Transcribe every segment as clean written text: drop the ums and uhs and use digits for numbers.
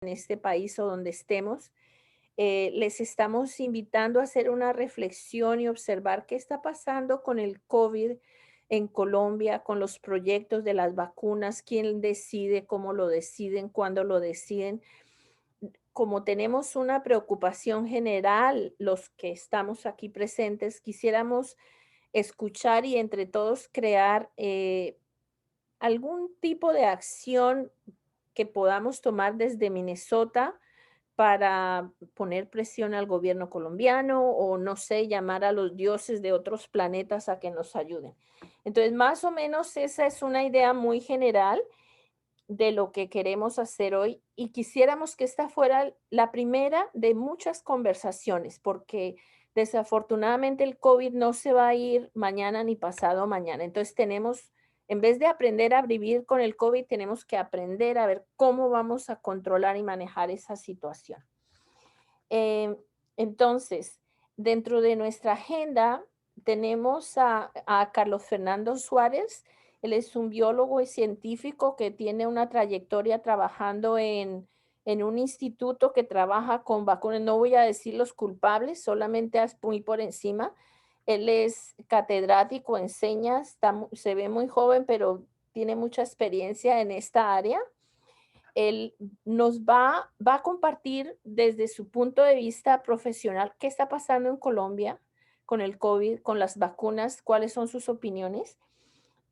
en este país o donde estemos, les estamos invitando a hacer una reflexión y observar qué está pasando con el COVID en Colombia, con los proyectos de las vacunas, quién decide, cómo lo deciden, cuándo lo deciden. Como tenemos una preocupación general, los que estamos aquí presentes, quisiéramos escuchar y entre todos crear algún tipo de acción que podamos tomar desde Minnesota para poner presión al gobierno colombiano o no sé, llamar a los dioses de otros planetas a que nos ayuden. Entonces, más o menos esa es una idea muy general de lo que queremos hacer hoy y quisiéramos que esta fuera la primera de muchas conversaciones, porque desafortunadamente el COVID no se va a ir mañana ni pasado mañana. Entonces tenemos, en vez de aprender a vivir con el COVID, tenemos que aprender a ver cómo vamos a controlar y manejar esa situación. Eh, entonces, dentro de nuestra agenda tenemos a Carlos Fernando Suárez. Él es un biólogo y científico que tiene una trayectoria trabajando en un instituto que trabaja con vacunas. No voy a decir los culpables, solamente muy por encima. Él es catedrático, enseña, se ve muy joven, pero tiene mucha experiencia en esta área. Él nos va a compartir desde su punto de vista profesional qué está pasando en Colombia con el COVID, con las vacunas, cuáles son sus opiniones,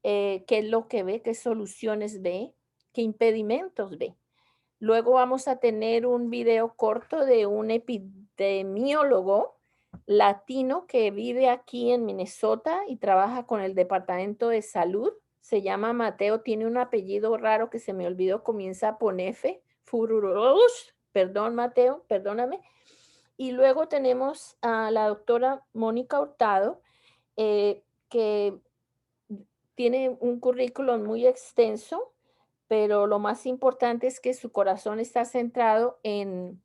qué es lo que ve, qué soluciones ve, qué impedimentos ve. Luego vamos a tener un video corto de un epidemiólogo latino que vive aquí en Minnesota y trabaja con el Departamento de Salud. Se llama Mateo, tiene un apellido raro que se me olvidó, comienza con F, Fururos. Perdón, Mateo, perdóname. Y luego tenemos a la doctora Mónica Hurtado, que tiene un currículum muy extenso, pero lo más importante es que su corazón está centrado en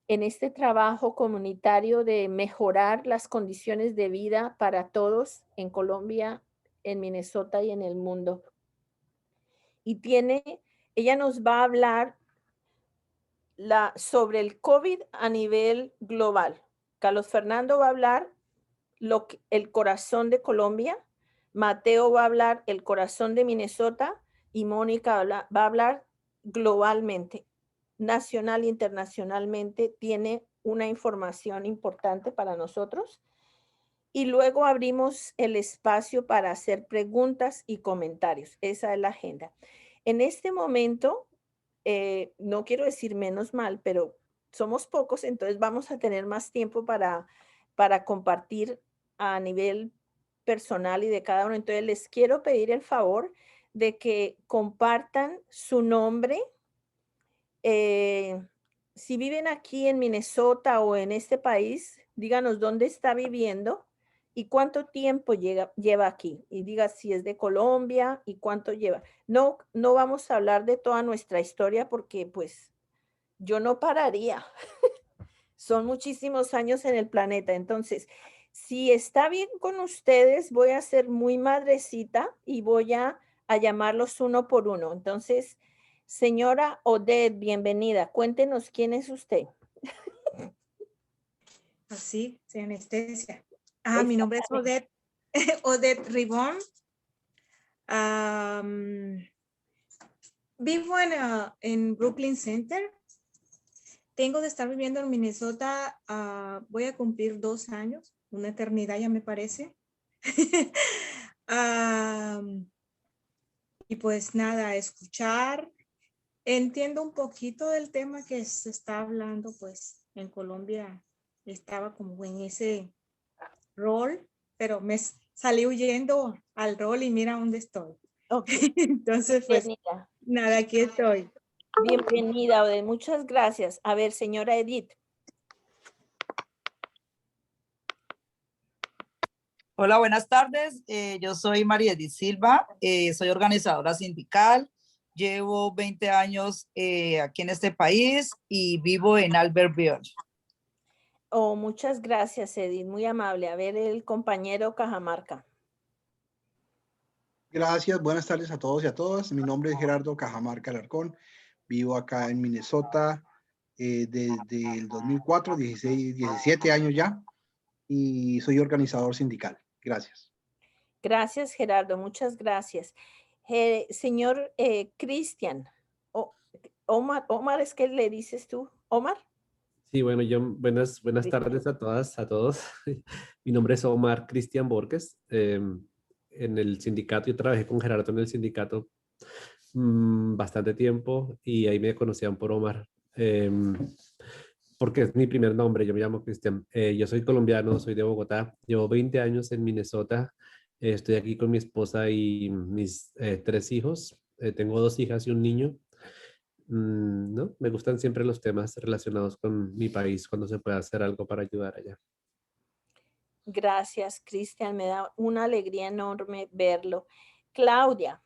este trabajo comunitario de mejorar las condiciones de vida para todos en Colombia, en Minnesota y en el mundo. Y ella nos va a hablar sobre el COVID a nivel global. Carlos Fernando va a hablar el corazón de Colombia, Mateo va a hablar el corazón de Minnesota y Mónica va a hablar globalmente, nacional e internacionalmente, tiene una información importante para nosotros. Y luego abrimos el espacio para hacer preguntas y comentarios. Esa es la agenda. En este momento, no quiero decir menos mal, pero somos pocos, entonces vamos a tener más tiempo para compartir a nivel personal y de cada uno. Entonces les quiero pedir el favor de que compartan su nombre. eh, si viven aquí en Minnesota o en este país, díganos dónde está viviendo y cuánto tiempo lleva aquí. Y diga si es de Colombia y cuánto lleva. No, no vamos a hablar de toda nuestra historia porque pues yo no pararía. Son muchísimos años en el planeta. Entonces, si está bien con ustedes, voy a ser muy madrecita y voy a llamarlos uno por uno. Entonces, señora Odette, bienvenida. Cuéntenos quién es usted. Así, sin anestesia. Mi nombre es Exactamente. Odette, Odette Ribón. Vivo en Brooklyn Center. Tengo de estar viviendo en Minnesota, voy a cumplir 2 años, una eternidad ya me parece. Y pues nada, escuchar. Entiendo un poquito del tema que se está hablando, pues en Colombia estaba como en ese rol, pero me salí huyendo al rol y mira dónde estoy. Ok, Entonces, pues bienvenida. nada, aquí estoy. Bienvenida, Odette. Muchas gracias. A ver, señora Edith. Hola, buenas tardes. Yo soy María Edith Silva, soy organizadora sindical. Llevo 20 años aquí en este país y vivo en Albertville. Oh, muchas gracias, Edith. Muy amable. A ver, el compañero Cajamarca. Gracias, buenas tardes a todos y a todas. Mi nombre es Gerardo Cajamarca Alarcón, vivo acá en Minnesota desde el 2004, 16, 17 años ya, y soy organizador sindical. Gracias. Gracias, Gerardo, muchas gracias. Señor Cristian, Omar, ¿es que le dices tú? ¿Omar? Sí, bueno, buenas Cristian. tardes a todas, a todos. Mi nombre es Omar Cristian Borges. En el sindicato, yo trabajé con Gerardo en el sindicato bastante tiempo y ahí me conocían por Omar, porque es mi primer nombre, yo me llamo Cristian. Yo soy colombiano, soy de Bogotá, llevo 20 años en Minnesota. Estoy aquí con mi esposa y mis 3 hijos. Tengo 2 hijas y un niño. No, me gustan siempre los temas relacionados con mi país cuando se puede hacer algo para ayudar allá. Gracias, Cristian, me da una alegría enorme verlo. Claudia.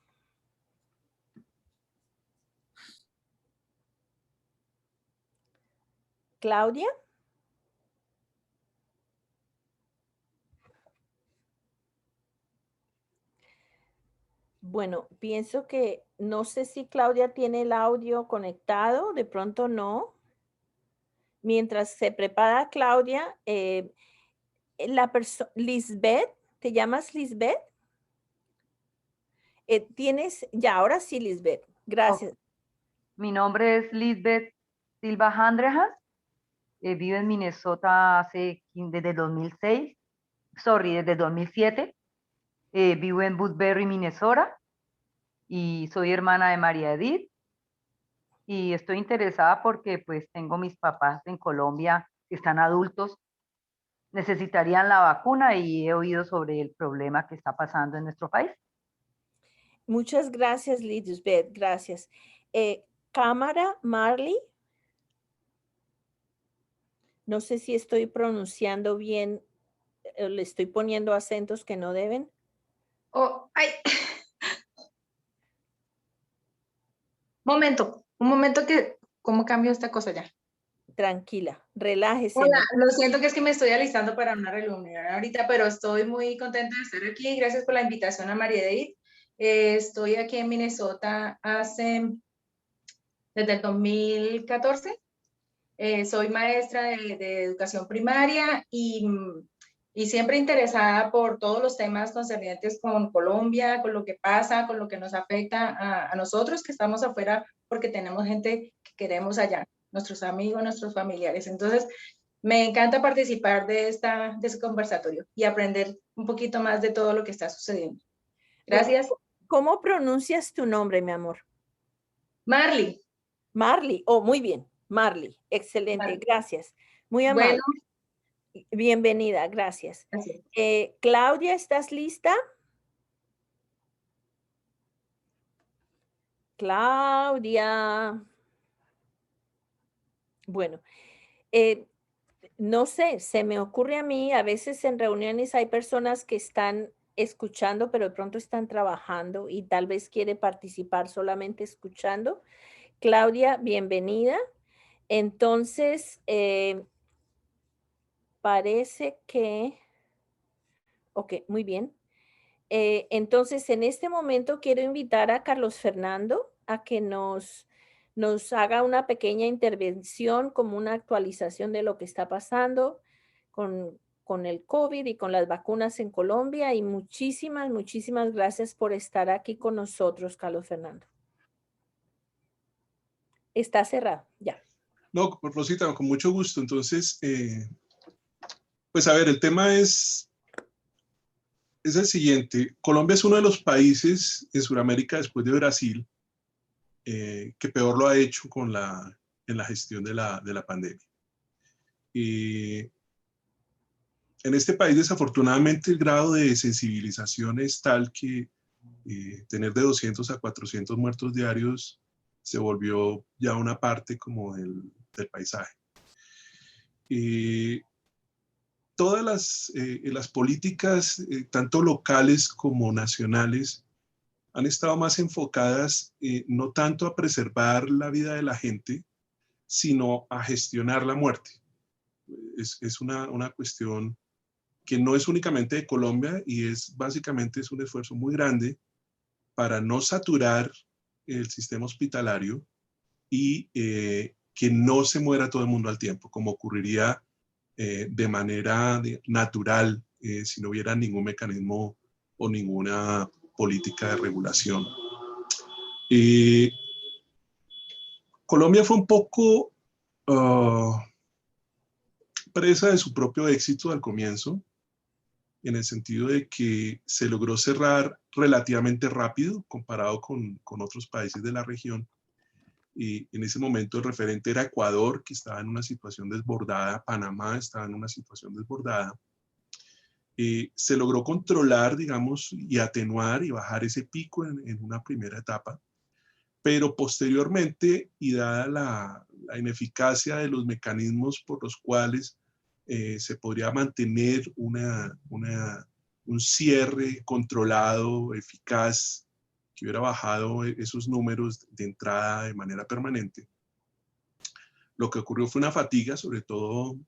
Claudia. Bueno, pienso que no sé si Claudia tiene el audio conectado, de pronto no. Mientras se prepara Claudia, Lisbeth, ¿te llamas Lisbeth? Ya, ahora sí, Lisbeth, gracias. Mi nombre es Lisbeth Silva Handrejas. Vivo en Minnesota desde 2006, desde 2007. Vivo en Woodbury, Minnesota, y soy hermana de María Edith. Y estoy interesada porque pues tengo mis papás en Colombia que están adultos, necesitarían la vacuna y he oído sobre el problema que está pasando en nuestro país. Muchas gracias, Lisbeth, gracias. Cámara, Marley. No sé si estoy pronunciando bien, le estoy poniendo acentos que no deben. Oh, ay. Un momento que, ¿cómo cambio esta cosa ya? Tranquila, relájese. Hola, lo siento que es que me estoy alistando para una reunión ahorita, pero estoy muy contenta de estar aquí. Gracias por la invitación a María Edith. Estoy aquí en Minnesota desde el 2014. Soy maestra de educación primaria y siempre interesada por todos los temas concernientes con Colombia, con lo que pasa, con lo que nos afecta a nosotros que estamos afuera porque tenemos gente que queremos allá, nuestros amigos, nuestros familiares. Entonces, me encanta participar de ese conversatorio y aprender un poquito más de todo lo que está sucediendo. Gracias. ¿Cómo pronuncias tu nombre, mi amor? Marley. Marley. Oh, muy bien. Marley. Excelente. Marley. Gracias. Muy amable. Bueno. Bienvenida. Gracias. Gracias. Claudia, ¿estás lista? Claudia. Bueno, no sé, se me ocurre a mí, a veces en reuniones hay personas que están escuchando, pero de pronto están trabajando y tal vez quiere participar solamente escuchando. Claudia, bienvenida. Entonces, parece que, ok, muy bien. Entonces, en este momento quiero invitar a Carlos Fernando a que nos haga una pequeña intervención como una actualización de lo que está pasando con el COVID y con las vacunas en Colombia. Y muchísimas, muchísimas gracias por estar aquí con nosotros, Carlos Fernando. Está cerrado, ya. No, Rosita, con mucho gusto. Entonces, pues a ver, el tema es el siguiente. Colombia es uno de los países en Sudamérica, después de Brasil, que peor lo ha hecho en la gestión de la pandemia. Y en este país, desafortunadamente, el grado de sensibilización es tal que tener de 200 a 400 muertos diarios se volvió ya una parte como del paisaje. Todas las políticas, tanto locales como nacionales, han estado más enfocadas no tanto a preservar la vida de la gente, sino a gestionar la muerte. Es una cuestión que no es únicamente de Colombia y básicamente es un esfuerzo muy grande para no saturar el sistema hospitalario y que no se muera todo el mundo al tiempo, como ocurriría de manera natural si no hubiera ningún mecanismo o ninguna política de regulación. Colombia fue un poco presa de su propio éxito al comienzo, en el sentido de que se logró cerrar relativamente rápido comparado con otros países de la región. Y en ese momento el referente era Ecuador, que estaba en una situación desbordada, Panamá estaba en una situación desbordada. Se logró controlar, digamos, y atenuar y bajar ese pico en una primera etapa, pero posteriormente, y dada la ineficacia de los mecanismos por los cuales se podría mantener un cierre controlado, eficaz, que hubiera bajado esos números de entrada de manera permanente, lo que ocurrió fue una fatiga, sobre todo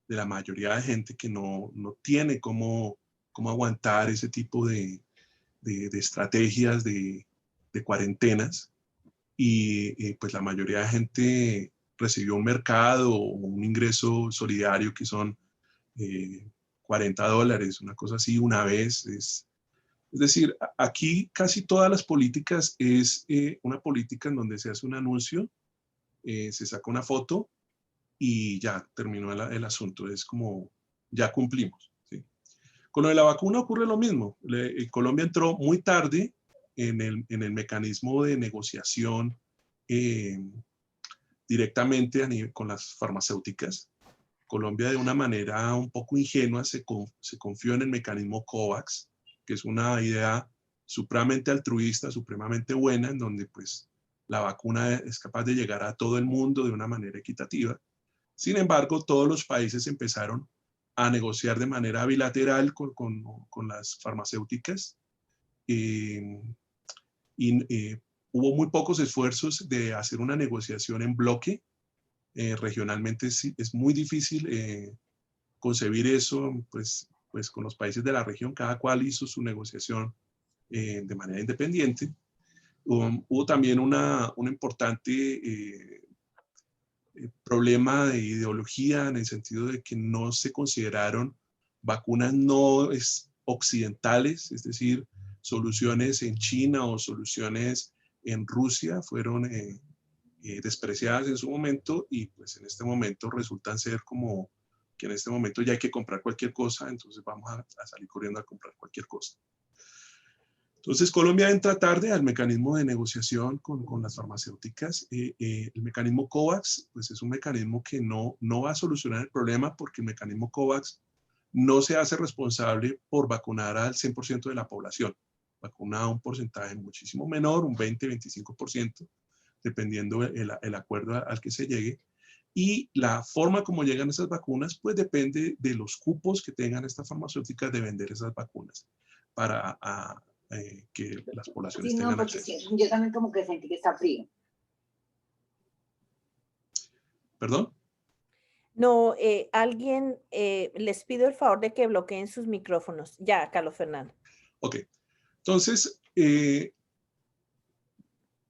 de la mayoría de gente que no tiene cómo aguantar ese tipo de estrategias de cuarentenas, y pues la mayoría de gente recibió un mercado o un ingreso solidario que son $40, una cosa así, una vez. Es decir, aquí casi todas las políticas es una política en donde se hace un anuncio, se saca una foto y ya terminó el asunto. Es como, ya cumplimos, ¿sí? Con lo de la vacuna ocurre lo mismo. Colombia entró muy tarde en el mecanismo de negociación directamente con las farmacéuticas. Colombia, de una manera un poco ingenua, se confió en el mecanismo COVAX, que es una idea supremamente altruista, supremamente buena, en donde pues la vacuna es capaz de llegar a todo el mundo de una manera equitativa. Sin embargo, todos los países empezaron a negociar de manera bilateral con las farmacéuticas, y hubo muy pocos esfuerzos de hacer una negociación en bloque. Regionalmente es muy difícil concebir eso, pues con los países de la región, cada cual hizo su negociación de manera independiente. Hubo también un importante problema de ideología, en el sentido de que no se consideraron vacunas no occidentales, es decir, soluciones en China o soluciones en Rusia fueron despreciadas en su momento, y pues en este momento resultan ser como que en este momento ya hay que comprar cualquier cosa, entonces vamos a salir corriendo a comprar cualquier cosa. Entonces Colombia entra tarde al mecanismo de negociación con las farmacéuticas. El mecanismo COVAX pues es un mecanismo que no va a solucionar el problema, porque el mecanismo COVAX no se hace responsable por vacunar al 100% de la población. Vacuna a un porcentaje muchísimo menor, un 20-25%, dependiendo el acuerdo al que se llegue. Y la forma como llegan esas vacunas, pues depende de los cupos que tengan estas farmacéuticas de vender esas vacunas para que las poblaciones tengan acceso. Sí, yo también como que sentí que está frío. ¿Perdón? No, alguien, les pido el favor de que bloqueen sus micrófonos. Ya, Carlos Fernando. Ok. Entonces,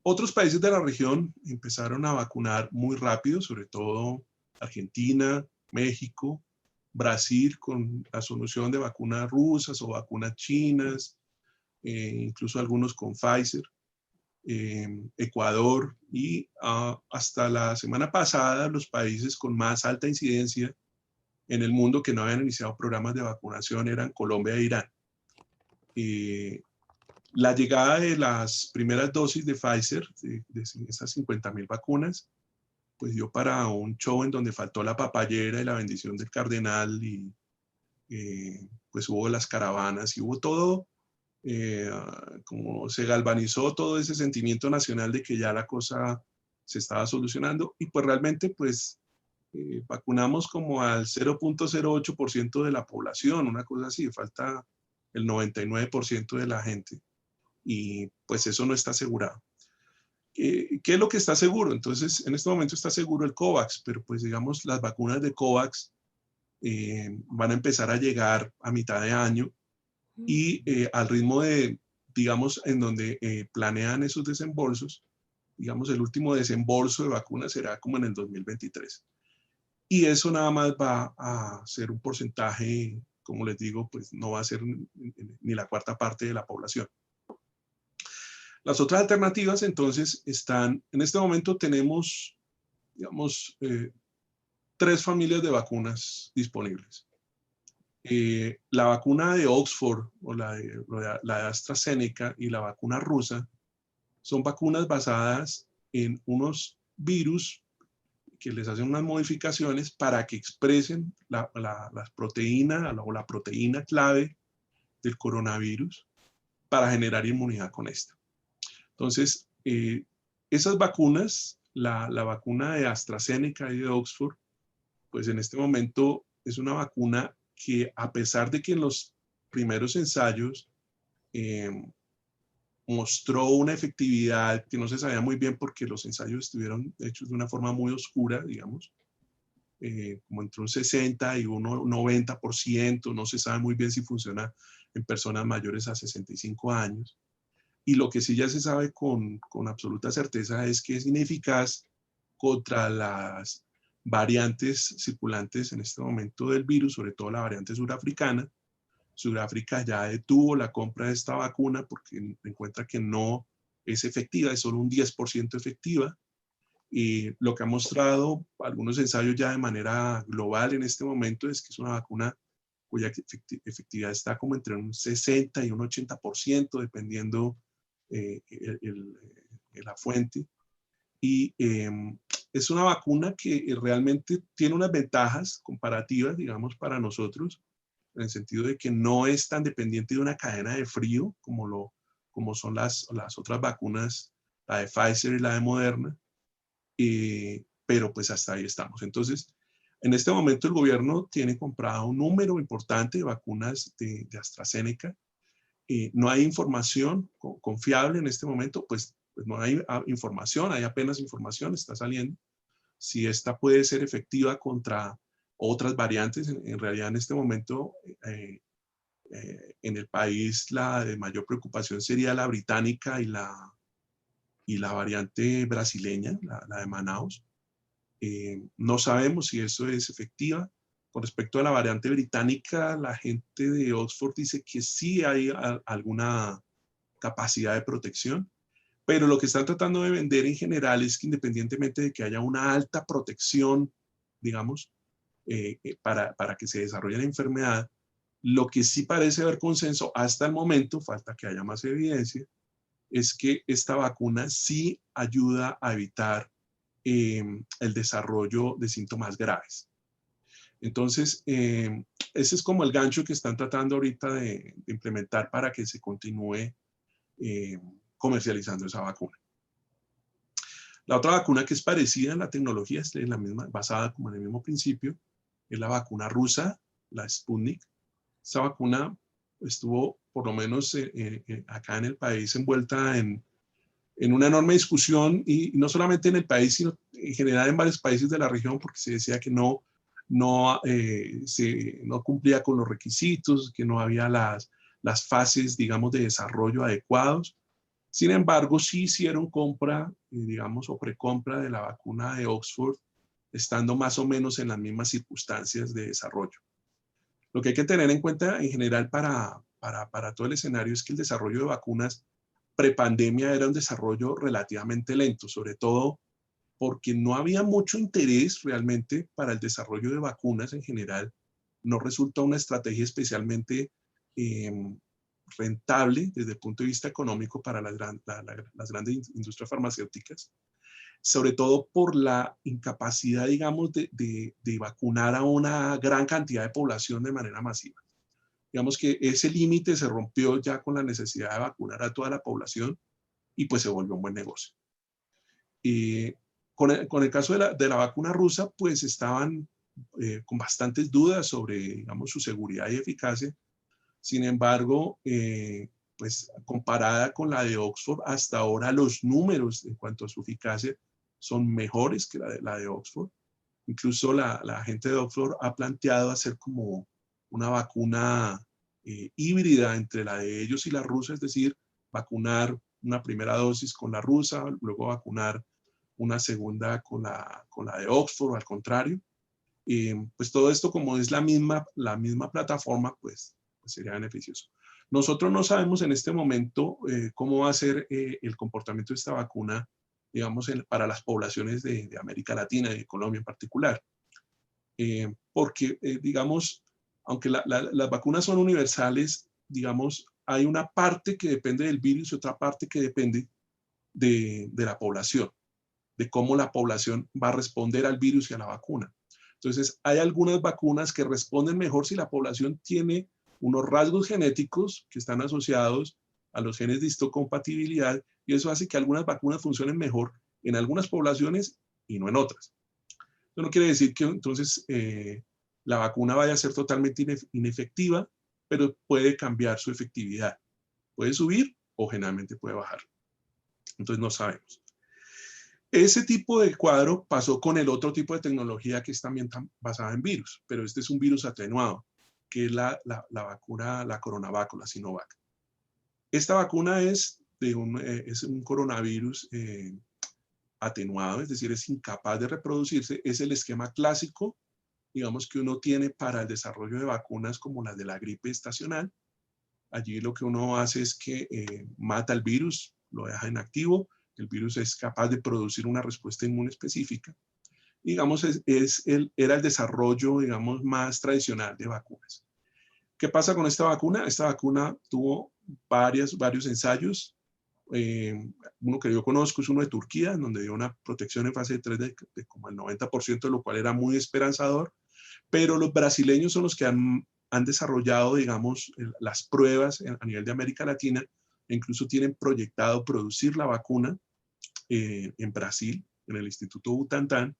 otros países de la región empezaron a vacunar muy rápido, sobre todo Argentina, México, Brasil con la solución de vacunas rusas o vacunas chinas, incluso algunos con Pfizer, Ecuador, y hasta la semana pasada los países con más alta incidencia en el mundo que no habían iniciado programas de vacunación eran Colombia e Irán. La llegada de las primeras dosis de Pfizer, de esas 50,000 vacunas, pues dio para un show en donde faltó la papayera y la bendición del cardenal, y pues hubo las caravanas y hubo todo, como se galvanizó todo ese sentimiento nacional de que ya la cosa se estaba solucionando, y pues realmente pues vacunamos como al 0.08% de la población, una cosa así, falta el 99% de la gente. Y pues eso no está asegurado. ¿Qué es lo que está seguro? Entonces, en este momento está seguro el COVAX, pero pues digamos las vacunas de COVAX van a empezar a llegar a mitad de año, y al ritmo de, digamos, en donde planean esos desembolsos, digamos, el último desembolso de vacunas será como en el 2023. Y eso nada más va a ser un porcentaje, como les digo, pues no va a ser ni la cuarta parte de la población. Las otras alternativas entonces están, en este momento tenemos, digamos, 3 familias de vacunas disponibles. La vacuna de Oxford o la de AstraZeneca y la vacuna rusa son vacunas basadas en unos virus que les hacen unas modificaciones para que expresen las proteínas o la proteína clave del coronavirus para generar inmunidad con esta. Entonces, esas vacunas, la vacuna de AstraZeneca y de Oxford, pues en este momento es una vacuna que, a pesar de que en los primeros ensayos mostró una efectividad que no se sabía muy bien porque los ensayos estuvieron hechos de una forma muy oscura, digamos, como entre un 60 y un 90%, no se sabe muy bien si funciona en personas mayores a 65 años. Y lo que sí ya se sabe con absoluta certeza es que es ineficaz contra las variantes circulantes en este momento del virus, sobre todo la variante surafricana. Sudáfrica ya detuvo la compra de esta vacuna porque encuentra que no es efectiva, es solo un 10% efectiva. Y lo que ha mostrado algunos ensayos ya de manera global en este momento es que es una vacuna cuya efectividad está como entre un 60 y un 80%, dependiendo la fuente. Y es una vacuna que realmente tiene unas ventajas comparativas, digamos, para nosotros, en el sentido de que no es tan dependiente de una cadena de frío como son las otras vacunas, la de Pfizer y la de Moderna, pero pues hasta ahí estamos. Entonces, en este momento el gobierno tiene comprado un número importante de vacunas de AstraZeneca. No hay información confiable en este momento, pues no hay información, hay apenas información, está saliendo. Si esta puede ser efectiva contra otras variantes, en realidad en este momento en el país la de mayor preocupación sería la británica y la variante brasileña, la de Manaus. No sabemos si eso es efectiva. Con respecto a la variante británica, la gente de Oxford dice que sí hay alguna capacidad de protección, pero lo que están tratando de vender en general es que independientemente de que haya una alta protección, digamos, para que se desarrolle la enfermedad, lo que sí parece haber consenso hasta el momento, falta que haya más evidencia, es que esta vacuna sí ayuda a evitar el desarrollo de síntomas graves. Entonces, ese es como el gancho que están tratando ahorita de implementar para que se continúe comercializando esa vacuna. La otra vacuna que es parecida en la tecnología, es la misma, basada como en el mismo principio, es la vacuna rusa, la Sputnik. Esa vacuna estuvo, por lo menos acá en el país, envuelta en una enorme discusión, y no solamente en el país, sino en general en varios países de la región, porque se decía que no cumplía con los requisitos, que no había las fases, digamos, de desarrollo adecuados. Sin embargo, sí hicieron compra, digamos, o precompra de la vacuna de Oxford, estando más o menos en las mismas circunstancias de desarrollo. Lo que hay que tener en cuenta en general para todo el escenario es que el desarrollo de vacunas prepandemia era un desarrollo relativamente lento, sobre todo porque no había mucho interés realmente para el desarrollo de vacunas en general. No resulta una estrategia especialmente rentable desde el punto de vista económico para las grandes industrias farmacéuticas, sobre todo por la incapacidad, digamos, de vacunar a una gran cantidad de población de manera masiva. Digamos que ese límite se rompió ya con la necesidad de vacunar a toda la población y pues se volvió un buen negocio. Con el caso de la vacuna rusa, pues estaban con bastantes dudas sobre, digamos, su seguridad y eficacia. Sin embargo, pues comparada con la de Oxford, hasta ahora los números en cuanto a su eficacia son mejores que la de Oxford. Incluso la gente de Oxford ha planteado hacer como una vacuna híbrida entre la de ellos y la rusa, es decir, vacunar una primera dosis con la rusa, luego vacunar una segunda con la de Oxford, o al contrario. Pues todo esto, como es la misma plataforma, pues sería beneficioso. Nosotros no sabemos en este momento cómo va a ser el comportamiento de esta vacuna, digamos, para las poblaciones de América Latina y de Colombia en particular. Porque, digamos, aunque las vacunas son universales, digamos, hay una parte que depende del virus y otra parte que depende de la población, de cómo la población va a responder al virus y a la vacuna. Entonces, hay algunas vacunas que responden mejor si la población tiene unos rasgos genéticos que están asociados a los genes de histocompatibilidad, y eso hace que algunas vacunas funcionen mejor en algunas poblaciones y no en otras. Eso no quiere decir que entonces la vacuna vaya a ser totalmente inefectiva, pero puede cambiar su efectividad. Puede subir o generalmente puede bajar. Entonces no sabemos. Ese tipo de cuadro pasó con el otro tipo de tecnología que es también basada en virus, pero este es un virus atenuado, que es la vacuna, la Coronavac, la Sinovac. Esta vacuna es un coronavirus atenuado, es decir, es incapaz de reproducirse. Es el esquema clásico, digamos, que uno tiene para el desarrollo de vacunas como las de la gripe estacional. Allí lo que uno hace es que mata el virus, lo deja inactivo. El virus es capaz de producir una respuesta inmune específica. Digamos, era el desarrollo, digamos, más tradicional de vacunas. ¿Qué pasa con esta vacuna? Esta vacuna tuvo varios ensayos. Uno que yo conozco es uno de Turquía, donde dio una protección en fase 3 de como el 90%, lo cual era muy esperanzador. Pero los brasileños son los que han desarrollado, digamos, las pruebas a nivel de América Latina, e incluso tienen proyectado producir la vacuna en Brasil, en el Instituto Butantan,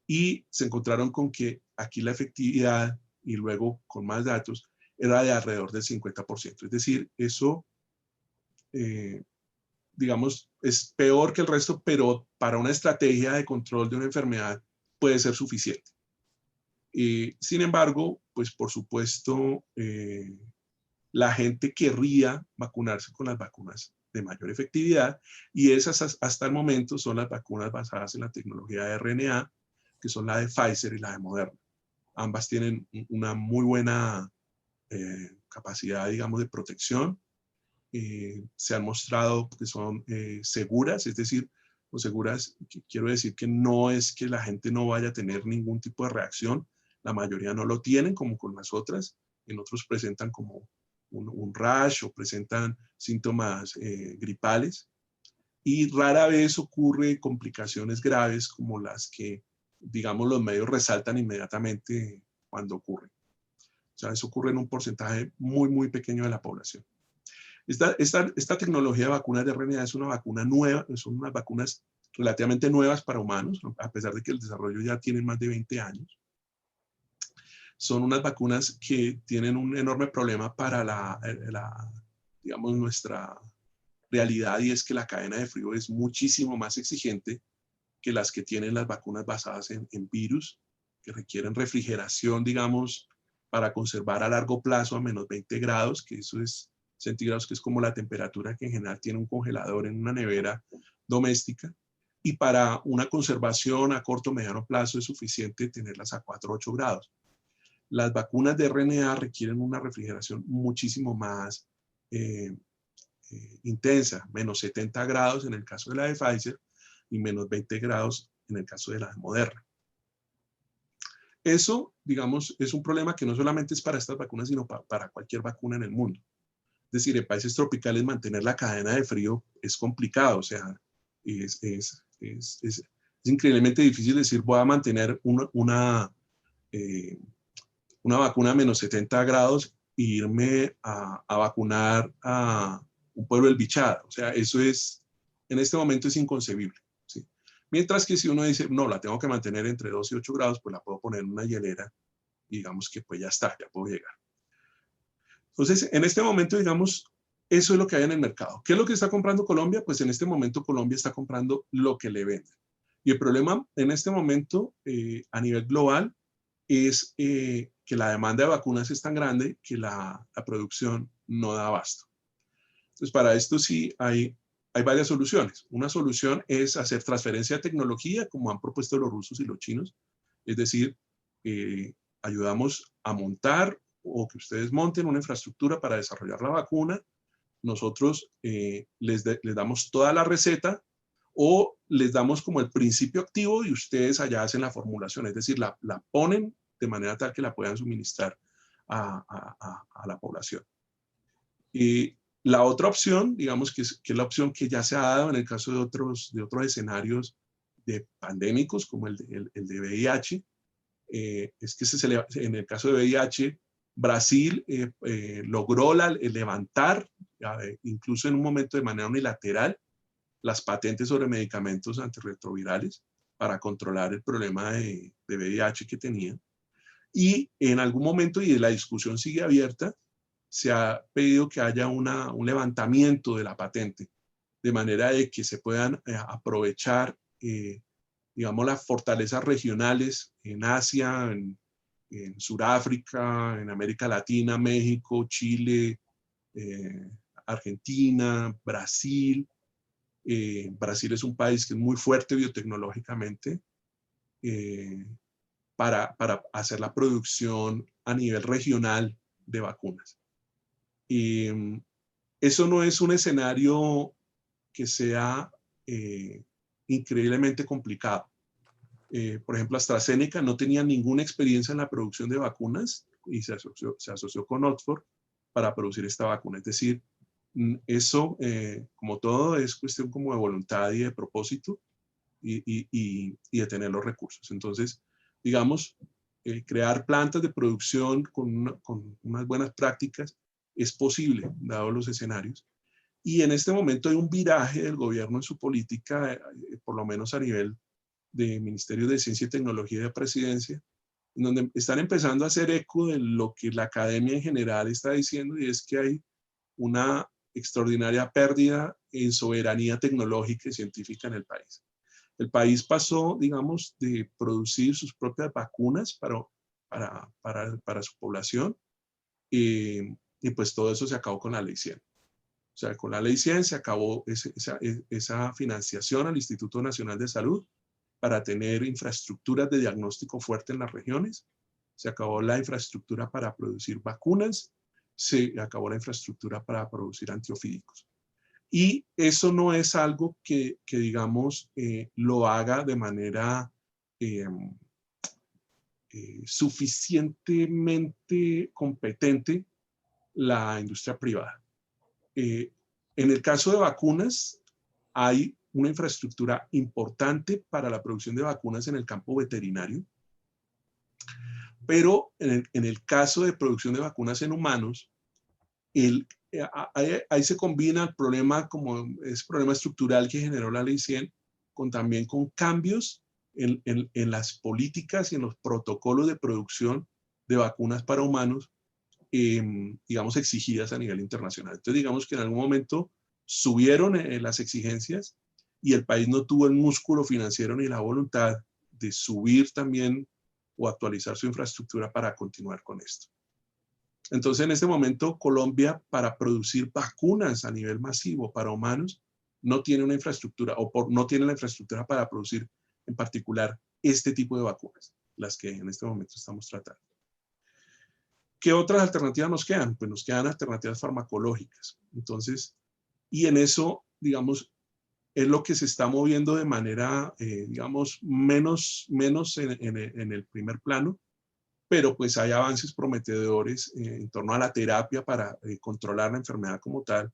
y se encontraron con que aquí la efectividad, y luego con más datos, era de alrededor del 50%. Es decir, eso, digamos, es peor que el resto, pero para una estrategia de control de una enfermedad puede ser suficiente. Sin embargo, pues por supuesto, la gente querría vacunarse con las vacunas de mayor efectividad, y esas hasta el momento son las vacunas basadas en la tecnología de RNA, que son la de Pfizer y la de Moderna. Ambas tienen una muy buena capacidad, digamos, de protección. Se han mostrado que son seguras, es decir, o seguras, quiero decir que no es que la gente no vaya a tener ningún tipo de reacción. La mayoría no lo tienen, como con las otras. En otros presentan como un rash o presentan síntomas gripales, y rara vez ocurre complicaciones graves como las que, digamos, los medios resaltan inmediatamente cuando ocurren. O sea, eso ocurre en un porcentaje muy, muy pequeño de la población. Esta tecnología de vacunas de RNA es una vacuna nueva, son unas vacunas relativamente nuevas para humanos, a pesar de que el desarrollo ya tiene más de 20 años. Son unas vacunas que tienen un enorme problema para digamos, nuestra realidad, y es que la cadena de frío es muchísimo más exigente que las que tienen las vacunas basadas en virus, que requieren refrigeración, digamos, para conservar a largo plazo a menos 20 grados, que eso es centígrados, que es como la temperatura que en general tiene un congelador en una nevera doméstica. Y para una conservación a corto o mediano plazo es suficiente tenerlas a 4 o 8 grados. Las vacunas de RNA requieren una refrigeración muchísimo más intensa, menos 70 grados en el caso de la de Pfizer y menos 20 grados en el caso de la de Moderna. Eso, digamos, es un problema que no solamente es para estas vacunas, sino para cualquier vacuna en el mundo. Es decir, en países tropicales mantener la cadena de frío es complicado, o sea, es increíblemente difícil decir voy a mantener una vacuna a menos 70 grados e irme a vacunar a un pueblo del Bichada. O sea, eso en este momento es inconcebible, ¿sí? Mientras que si uno dice, no, la tengo que mantener entre 2 y 8 grados, pues la puedo poner en una hielera y digamos que pues ya está, ya puedo llegar. Entonces, en este momento, digamos, eso es lo que hay en el mercado. ¿Qué es lo que está comprando Colombia? Pues en este momento Colombia está comprando lo que le venden. Y el problema en este momento a nivel global es que la demanda de vacunas es tan grande que la producción no da abasto. Entonces, para esto sí hay hay varias soluciones. Una solución es hacer transferencia de tecnología, como han propuesto los rusos y los chinos. Es decir, ayudamos a montar o que ustedes monten una infraestructura para desarrollar la vacuna. Nosotros les damos toda la receta o les damos como el principio activo y ustedes allá hacen la formulación. Es decir, la ponen de manera tal que la puedan suministrar a la población. Y la otra opción, digamos que es la opción que ya se ha dado en el caso de otros escenarios de pandémicos, como el de VIH, es que en el caso de VIH, Brasil logró levantar, incluso en un momento de manera unilateral, las patentes sobre medicamentos antirretrovirales para controlar el problema de VIH que tenían. Y en algún momento, y la discusión sigue abierta, se ha pedido que haya un levantamiento de la patente, de manera de que se puedan aprovechar, digamos, las fortalezas regionales en Asia, en Sudáfrica, en América Latina, México, Chile, Argentina, Brasil. Brasil es un país que es muy fuerte biotecnológicamente, para hacer la producción a nivel regional de vacunas. Y eso no es un escenario que sea increíblemente complicado. Por ejemplo, AstraZeneca no tenía ninguna experiencia en la producción de vacunas y se asoció con Oxford para producir esta vacuna. Es decir, eso, como todo, es cuestión como de voluntad y de propósito y de tener los recursos. Entonces, digamos, crear plantas de producción con unas buenas prácticas es posible, dado los escenarios. Y en este momento hay un viraje del gobierno en su política, por lo menos a nivel de Ministerio de Ciencia y Tecnología y de Presidencia, en donde están empezando a hacer eco de lo que la academia en general está diciendo, y es que hay una extraordinaria pérdida en soberanía tecnológica y científica en el país. El país pasó, digamos, de producir sus propias vacunas para su población, y pues todo eso se acabó con la Ley 100. O sea, con la Ley 100 se acabó esa financiación al Instituto Nacional de Salud para tener infraestructuras de diagnóstico fuerte en las regiones. Se acabó la infraestructura para producir vacunas. Se acabó la infraestructura para producir antiofídicos. Y eso no es algo que digamos, lo haga de manera suficientemente competente la industria privada. En el caso de vacunas, hay una infraestructura importante para la producción de vacunas en el campo veterinario, pero en el caso de producción de vacunas en humanos, ahí se combina el problema, como ese problema estructural que generó la Ley 100, también con cambios en las políticas y en los protocolos de producción de vacunas para humanos, digamos, exigidas a nivel internacional. Entonces, digamos que en algún momento subieron las exigencias y el país no tuvo el músculo financiero ni la voluntad de subir también o actualizar su infraestructura para continuar con esto. Entonces, en este momento, Colombia, para producir vacunas a nivel masivo para humanos, no tiene una infraestructura no tiene la infraestructura para producir en particular este tipo de vacunas, las que en este momento estamos tratando. ¿Qué otras alternativas nos quedan? Pues nos quedan alternativas farmacológicas. Entonces, y en eso, digamos, es lo que se está moviendo de manera, digamos, menos en el primer plano, pero pues hay avances prometedores en torno a la terapia para controlar la enfermedad como tal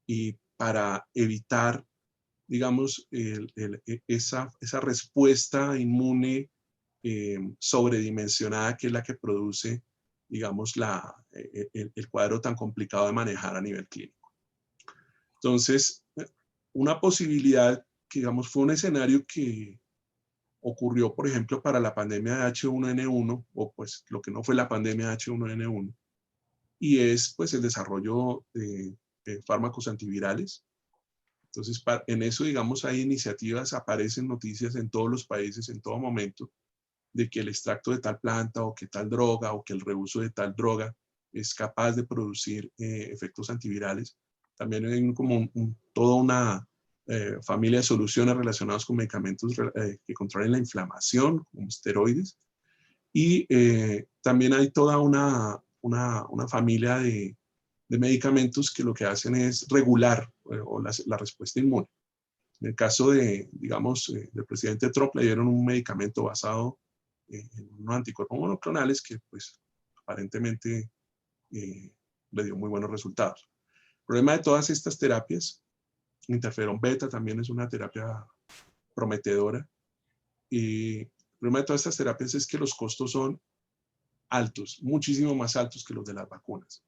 y para evitar, digamos, esa respuesta inmune sobredimensionada que es la que produce, digamos, el cuadro tan complicado de manejar a nivel clínico. Entonces, una posibilidad que, digamos, fue un escenario que ocurrió, por ejemplo, para la pandemia de H1N1, o pues lo que no fue la pandemia de H1N1, y es pues el desarrollo de fármacos antivirales. Entonces, en eso, digamos, hay iniciativas, aparecen noticias en todos los países, en todo momento, de que el extracto de tal planta, o que tal droga, o que el reuso de tal droga es capaz de producir efectos antivirales. También hay como toda familia de soluciones relacionadas con medicamentos que controlen la inflamación, como esteroides. Y también hay toda una familia de medicamentos que lo que hacen es regular la respuesta inmune. En el caso de, digamos, del presidente Trump, le dieron un medicamento basado en unos anticuerpos monoclonales que, pues, aparentemente le dio muy buenos resultados. El problema de todas estas terapias, interferón beta también es una terapia prometedora, y el problema de todas estas terapias es que los costos son altos, muchísimo más altos que los de las vacunas.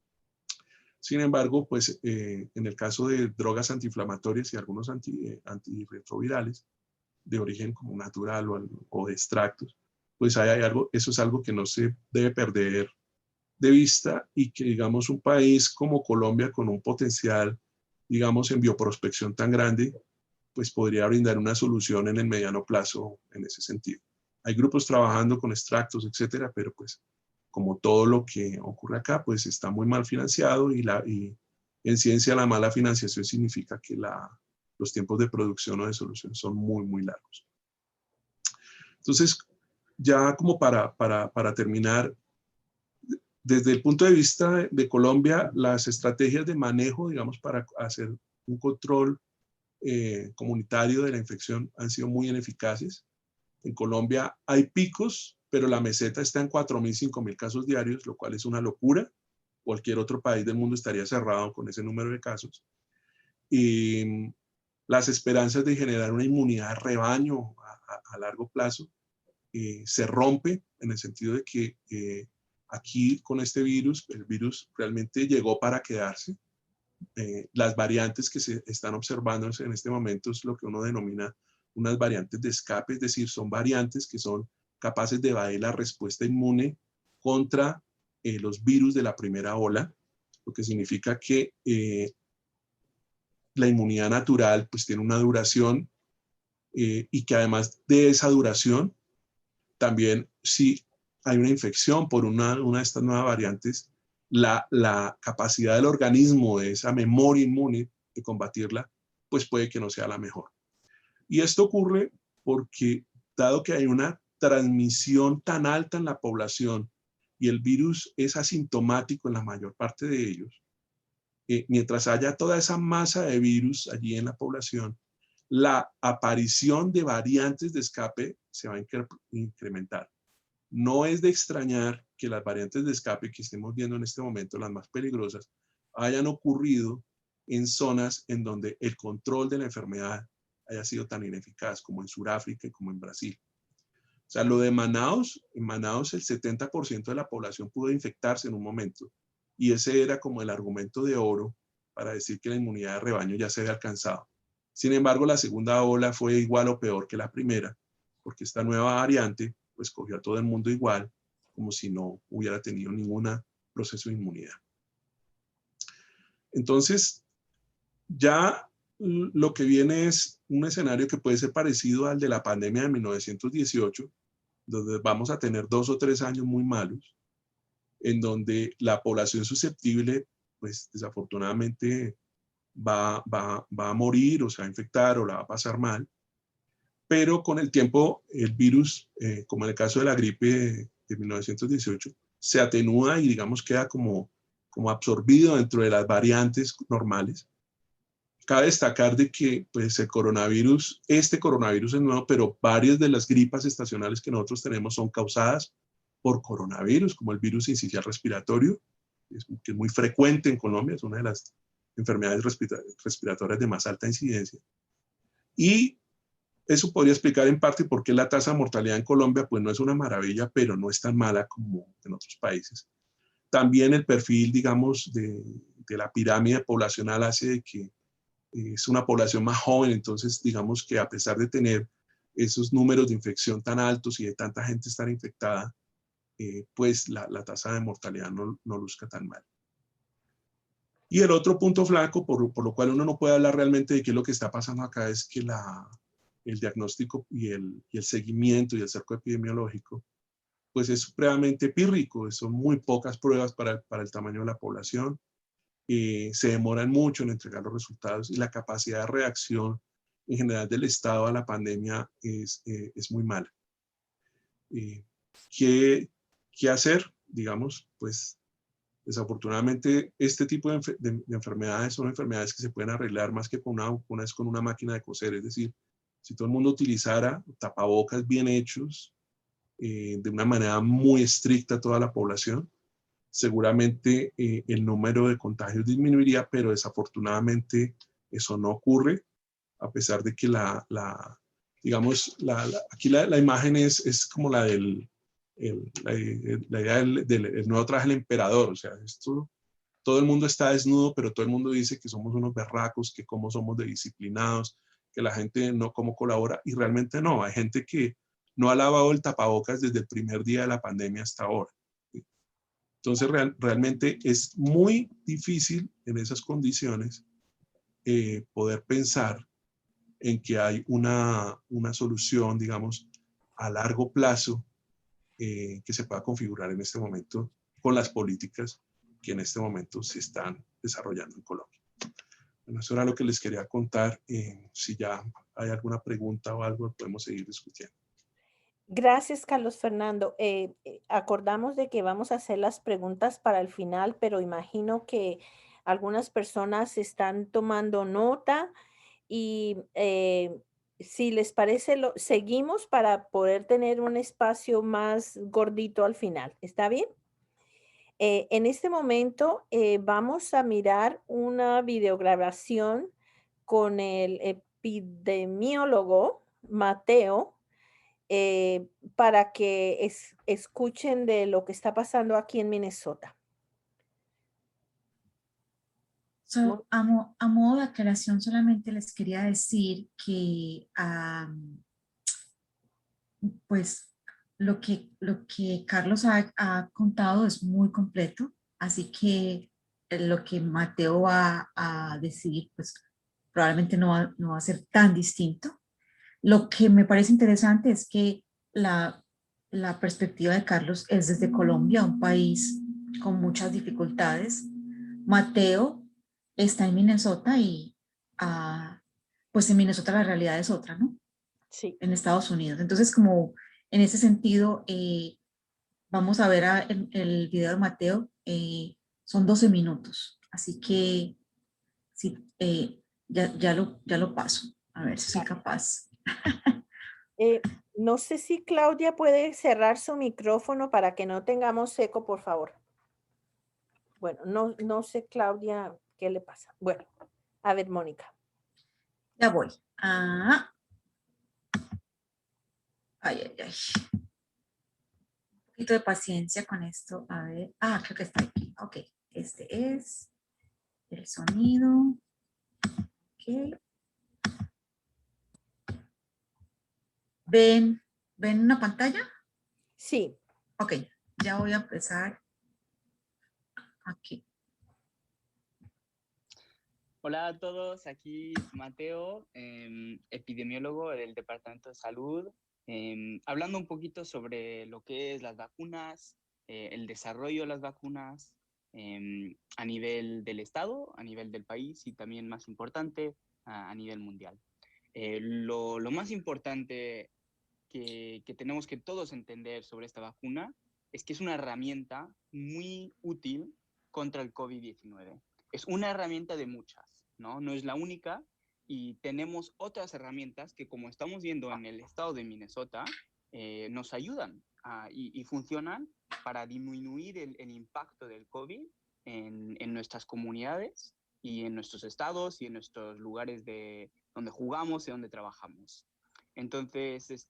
Sin embargo, pues en el caso de drogas antiinflamatorias y algunos antirretrovirales de origen como natural o de extractos, pues hay algo, eso es algo que no se debe perder de vista, y que, digamos, un país como Colombia, con un potencial, digamos, en bioprospección tan grande, pues podría brindar una solución en el mediano plazo en ese sentido. Hay grupos trabajando con extractos, etcétera, pero pues como todo lo que ocurre acá, pues está muy mal financiado, y en ciencia la mala financiación significa que los tiempos de producción o de solución son muy, muy largos. Entonces, ya como para terminar, desde el punto de vista de Colombia, las estrategias de manejo, digamos, para hacer un control comunitario de la infección han sido muy ineficaces. En Colombia hay picos, pero la meseta está en 4.000, 5.000 casos diarios, lo cual es una locura. Cualquier otro país del mundo estaría cerrado con ese número de casos. Y las esperanzas de generar una inmunidad de rebaño a largo plazo se rompe, en el sentido de que aquí con este virus, el virus realmente llegó para quedarse. Las variantes que se están observando en este momento es lo que uno denomina unas variantes de escape, es decir, son variantes que son capaces de evadir la respuesta inmune contra los virus de la primera ola, lo que significa que la inmunidad natural pues tiene una duración, y que además de esa duración, también si hay una infección por una de estas nuevas variantes, la capacidad del organismo, de esa memoria inmune de combatirla, pues puede que no sea la mejor. Y esto ocurre porque, dado que hay una transmisión tan alta en la población y el virus es asintomático en la mayor parte de ellos, mientras haya toda esa masa de virus allí en la población, la aparición de variantes de escape se va a incrementar. No es de extrañar que las variantes de escape que estemos viendo en este momento, las más peligrosas, hayan ocurrido en zonas en donde el control de la enfermedad haya sido tan ineficaz, como en Sudáfrica y como en Brasil. O sea, lo de Manaus, en Manaus el 70% de la población pudo infectarse en un momento, y ese era como el argumento de oro para decir que la inmunidad de rebaño ya se había alcanzado. Sin embargo, la segunda ola fue igual o peor que la primera, porque esta nueva variante pues cogió a todo el mundo igual, como si no hubiera tenido ningún proceso de inmunidad. Entonces, ya lo que viene es un escenario que puede ser parecido al de la pandemia de 1918, donde vamos a tener 2 o 3 años muy malos, en donde la población susceptible, pues desafortunadamente va a morir, o se va a infectar, o la va a pasar mal. Pero con el tiempo el virus, como en el caso de la gripe de 1918, se atenúa y, digamos, queda como absorbido dentro de las variantes normales. Cabe destacar de que pues, este coronavirus es nuevo, pero varias de las gripas estacionales que nosotros tenemos son causadas por coronavirus, como el virus sincicial respiratorio, que es muy frecuente en Colombia, es una de las enfermedades respiratorias de más alta incidencia. Y eso podría explicar en parte por qué la tasa de mortalidad en Colombia pues no es una maravilla, pero no es tan mala como en otros países. También el perfil, digamos, de la pirámide poblacional hace de que es una población más joven, entonces digamos que a pesar de tener esos números de infección tan altos y de tanta gente estar infectada, pues la tasa de mortalidad no luzca tan mal. Y el otro punto flaco, por lo cual uno no puede hablar realmente de qué es lo que está pasando acá, es que el diagnóstico y el seguimiento y el cerco epidemiológico, pues es supremamente pírrico, son muy pocas pruebas para el tamaño de la población, se demoran mucho en entregar los resultados, y la capacidad de reacción en general del Estado a la pandemia es muy mala. ¿Qué hacer? Digamos, pues desafortunadamente este tipo de enfermedades son enfermedades que se pueden arreglar más que con una vacuna, es con una máquina de coser. Es decir, si todo el mundo utilizara tapabocas bien hechos, de una manera muy estricta a toda la población, seguramente el número de contagios disminuiría, pero desafortunadamente eso no ocurre, a pesar de que digamos, aquí la imagen es como la la idea del nuevo traje del emperador. O sea, todo el mundo está desnudo, pero todo el mundo dice que somos unos berracos, que cómo somos de disciplinados, que la gente no cómo colabora, y realmente no. Hay gente que no ha lavado el tapabocas desde el primer día de la pandemia hasta ahora. Entonces, realmente es muy difícil en esas condiciones poder pensar en que hay una solución, digamos, a largo plazo que se pueda configurar en este momento con las políticas que en este momento se están desarrollando en Colombia. Bueno, eso era lo que les quería contar. Si ya hay alguna pregunta o algo, podemos seguir discutiendo. Gracias, Carlos Fernando. Acordamos de que vamos a hacer las preguntas para el final, pero imagino que algunas personas están tomando nota y si les parece, seguimos para poder tener un espacio más gordito al final. ¿Está bien? En este momento vamos a mirar una videograbación con el epidemiólogo Mateo para que escuchen de lo que está pasando aquí en Minnesota. A modo de aclaración, solamente les quería decir que pues lo que Carlos ha contado es muy completo, así que lo que Mateo va a decir, pues probablemente no va a ser tan distinto. Lo que me parece interesante es que la perspectiva de Carlos es desde Colombia, un país con muchas dificultades. Mateo está en Minnesota y pues en Minnesota la realidad es otra, ¿no? Sí. En Estados Unidos. Entonces, como en ese sentido, vamos a ver el video de Mateo, son 12 minutos, así que sí, ya lo paso, a ver si soy capaz. No sé si Claudia puede cerrar su micrófono para que no tengamos eco, por favor. Bueno, no sé, Claudia, qué le pasa. Bueno, a ver, Mónica. Ya voy. Ay. Un poquito de paciencia con esto. A ver. Creo que está aquí. Ok. Este es el sonido. Ok. ¿Ven una pantalla? Sí. Ok. Ya voy a empezar aquí. Hola a todos, aquí Mateo, epidemiólogo del Departamento de Salud, hablando un poquito sobre lo que es las vacunas, el desarrollo de las vacunas a nivel del Estado, a nivel del país y también más importante, a nivel mundial. Lo más importante que tenemos que todos entender sobre esta vacuna es que es una herramienta muy útil contra el COVID-19. Es una herramienta de muchas, ¿no? No es la única, y tenemos otras herramientas que, como estamos viendo en el estado de Minnesota, nos ayudan y funcionan para disminuir el impacto del COVID en nuestras comunidades y en nuestros estados y en nuestros lugares donde jugamos y donde trabajamos. Entonces, es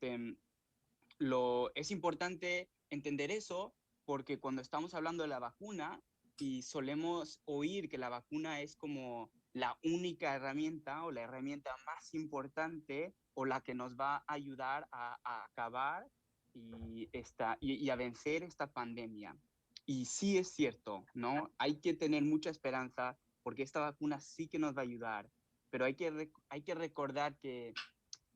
importante entender eso, porque cuando estamos hablando de la vacuna y solemos oír que la vacuna es como la única herramienta o la herramienta más importante o la que nos va a ayudar a acabar y a vencer esta pandemia. Y sí es cierto, ¿no? Hay que tener mucha esperanza porque esta vacuna sí que nos va a ayudar, pero hay que recordar que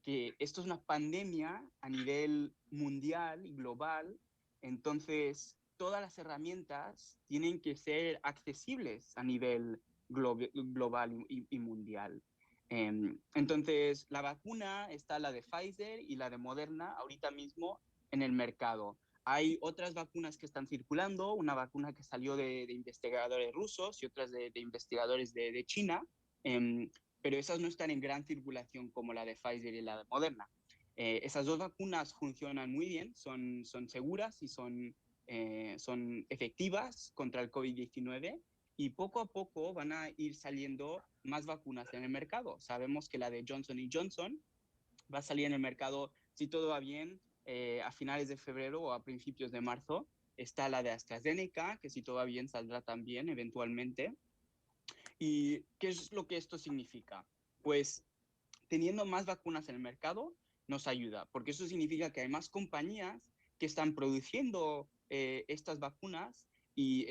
esto es una pandemia a nivel mundial y global, entonces todas las herramientas tienen que ser accesibles a nivel global y mundial. Entonces, la vacuna está la de Pfizer y la de Moderna ahorita mismo en el mercado. Hay otras vacunas que están circulando, una vacuna que salió de investigadores rusos y otras de investigadores de China, pero esas no están en gran circulación como la de Pfizer y la de Moderna. Esas dos vacunas funcionan muy bien, son seguras y son efectivas contra el COVID-19 y poco a poco van a ir saliendo más vacunas en el mercado. Sabemos que la de Johnson Johnson va a salir en el mercado, si todo va bien, a finales de febrero o a principios de marzo. Está la de AstraZeneca, que si todo va bien saldrá también eventualmente. ¿Y qué es lo que esto significa? Pues teniendo más vacunas en el mercado nos ayuda, porque eso significa que hay más compañías que están produciendo estas vacunas y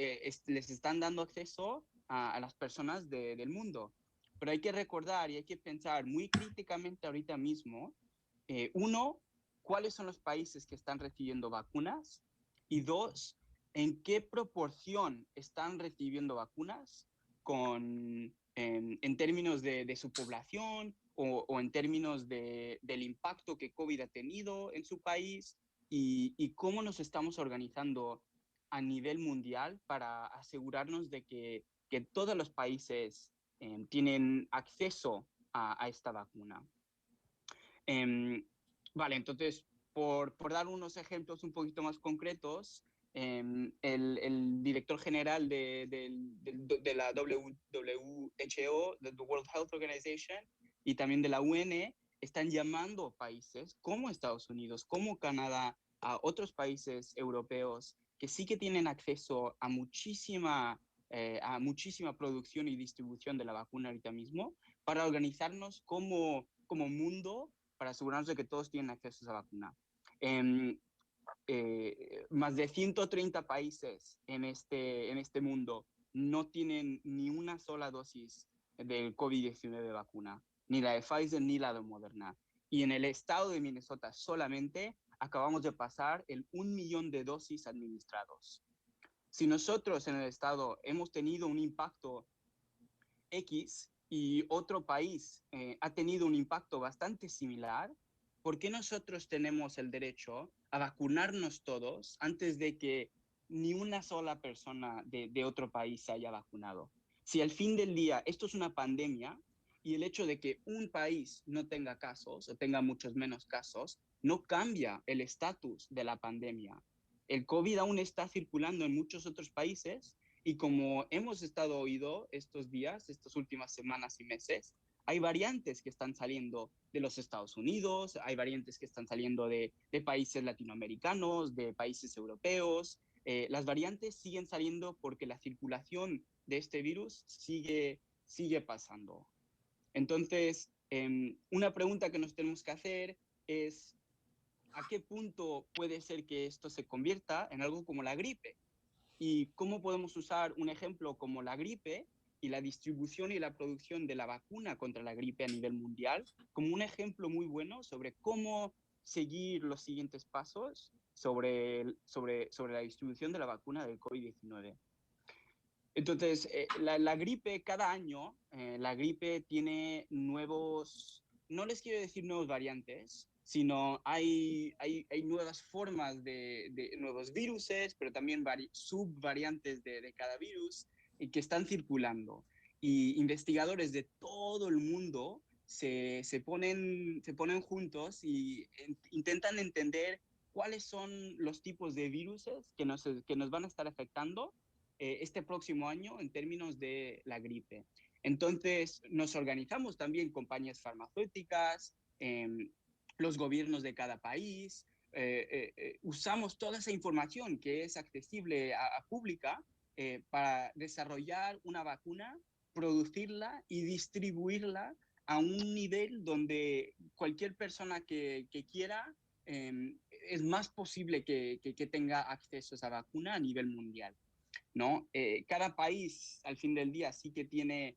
les están dando acceso a las personas del mundo. Pero hay que recordar y hay que pensar muy críticamente ahorita mismo, uno, cuáles son los países que están recibiendo vacunas y dos, en qué proporción están recibiendo vacunas en términos de su población o en términos del impacto que COVID ha tenido en su país y cómo nos estamos organizando a nivel mundial para asegurarnos de que todos los países tienen acceso a esta vacuna. Vale, entonces, por dar unos ejemplos un poquito más concretos, el director general de la WHO, de the World Health Organization, y también de la UN, están llamando países como Estados Unidos, como Canadá, a otros países europeos que sí que tienen acceso a muchísima producción y distribución de la vacuna ahorita mismo, para organizarnos como mundo para asegurarnos de que todos tienen acceso a esa vacuna. Más de 130 países en este mundo no tienen ni una sola dosis del COVID-19 vacuna, ni la de Pfizer ni la de Moderna. Y en el estado de Minnesota solamente acabamos de pasar el 1 millón de dosis administrados. Si nosotros en el estado hemos tenido un impacto X y otro país ha tenido un impacto bastante similar, ¿por qué nosotros tenemos el derecho a vacunarnos todos antes de que ni una sola persona de otro país se haya vacunado? Si al fin del día esto es una pandemia y el hecho de que un país no tenga casos o tenga muchos menos casos no cambia el estatus de la pandemia. El COVID aún está circulando en muchos otros países y como hemos estado oído estos días, estas últimas semanas y meses, hay variantes que están saliendo de los Estados Unidos, hay variantes que están saliendo de países latinoamericanos, de países europeos. Las variantes siguen saliendo porque la circulación de este virus sigue pasando. Entonces, una pregunta que nos tenemos que hacer es, ¿a qué punto puede ser que esto se convierta en algo como la gripe? ¿Y cómo podemos usar un ejemplo como la gripe y la distribución y la producción de la vacuna contra la gripe a nivel mundial como un ejemplo muy bueno sobre cómo seguir los siguientes pasos sobre la distribución de la vacuna del COVID-19? Entonces, la gripe cada año, la gripe tiene nuevos, no les quiero decir nuevos variantes, sino hay nuevas formas de nuevos viruses, pero también subvariantes de cada virus que están circulando. Y investigadores de todo el mundo se ponen juntos y intentan entender cuáles son los tipos de viruses que nos van a estar afectando este próximo año en términos de la gripe. Entonces, nos organizamos también compañías farmacéuticas, los gobiernos de cada país, usamos toda esa información que es accesible a pública para desarrollar una vacuna, producirla y distribuirla a un nivel donde cualquier persona que quiera es más posible que tenga acceso a esa vacuna a nivel mundial, ¿no? Cada país al fin del día sí que tiene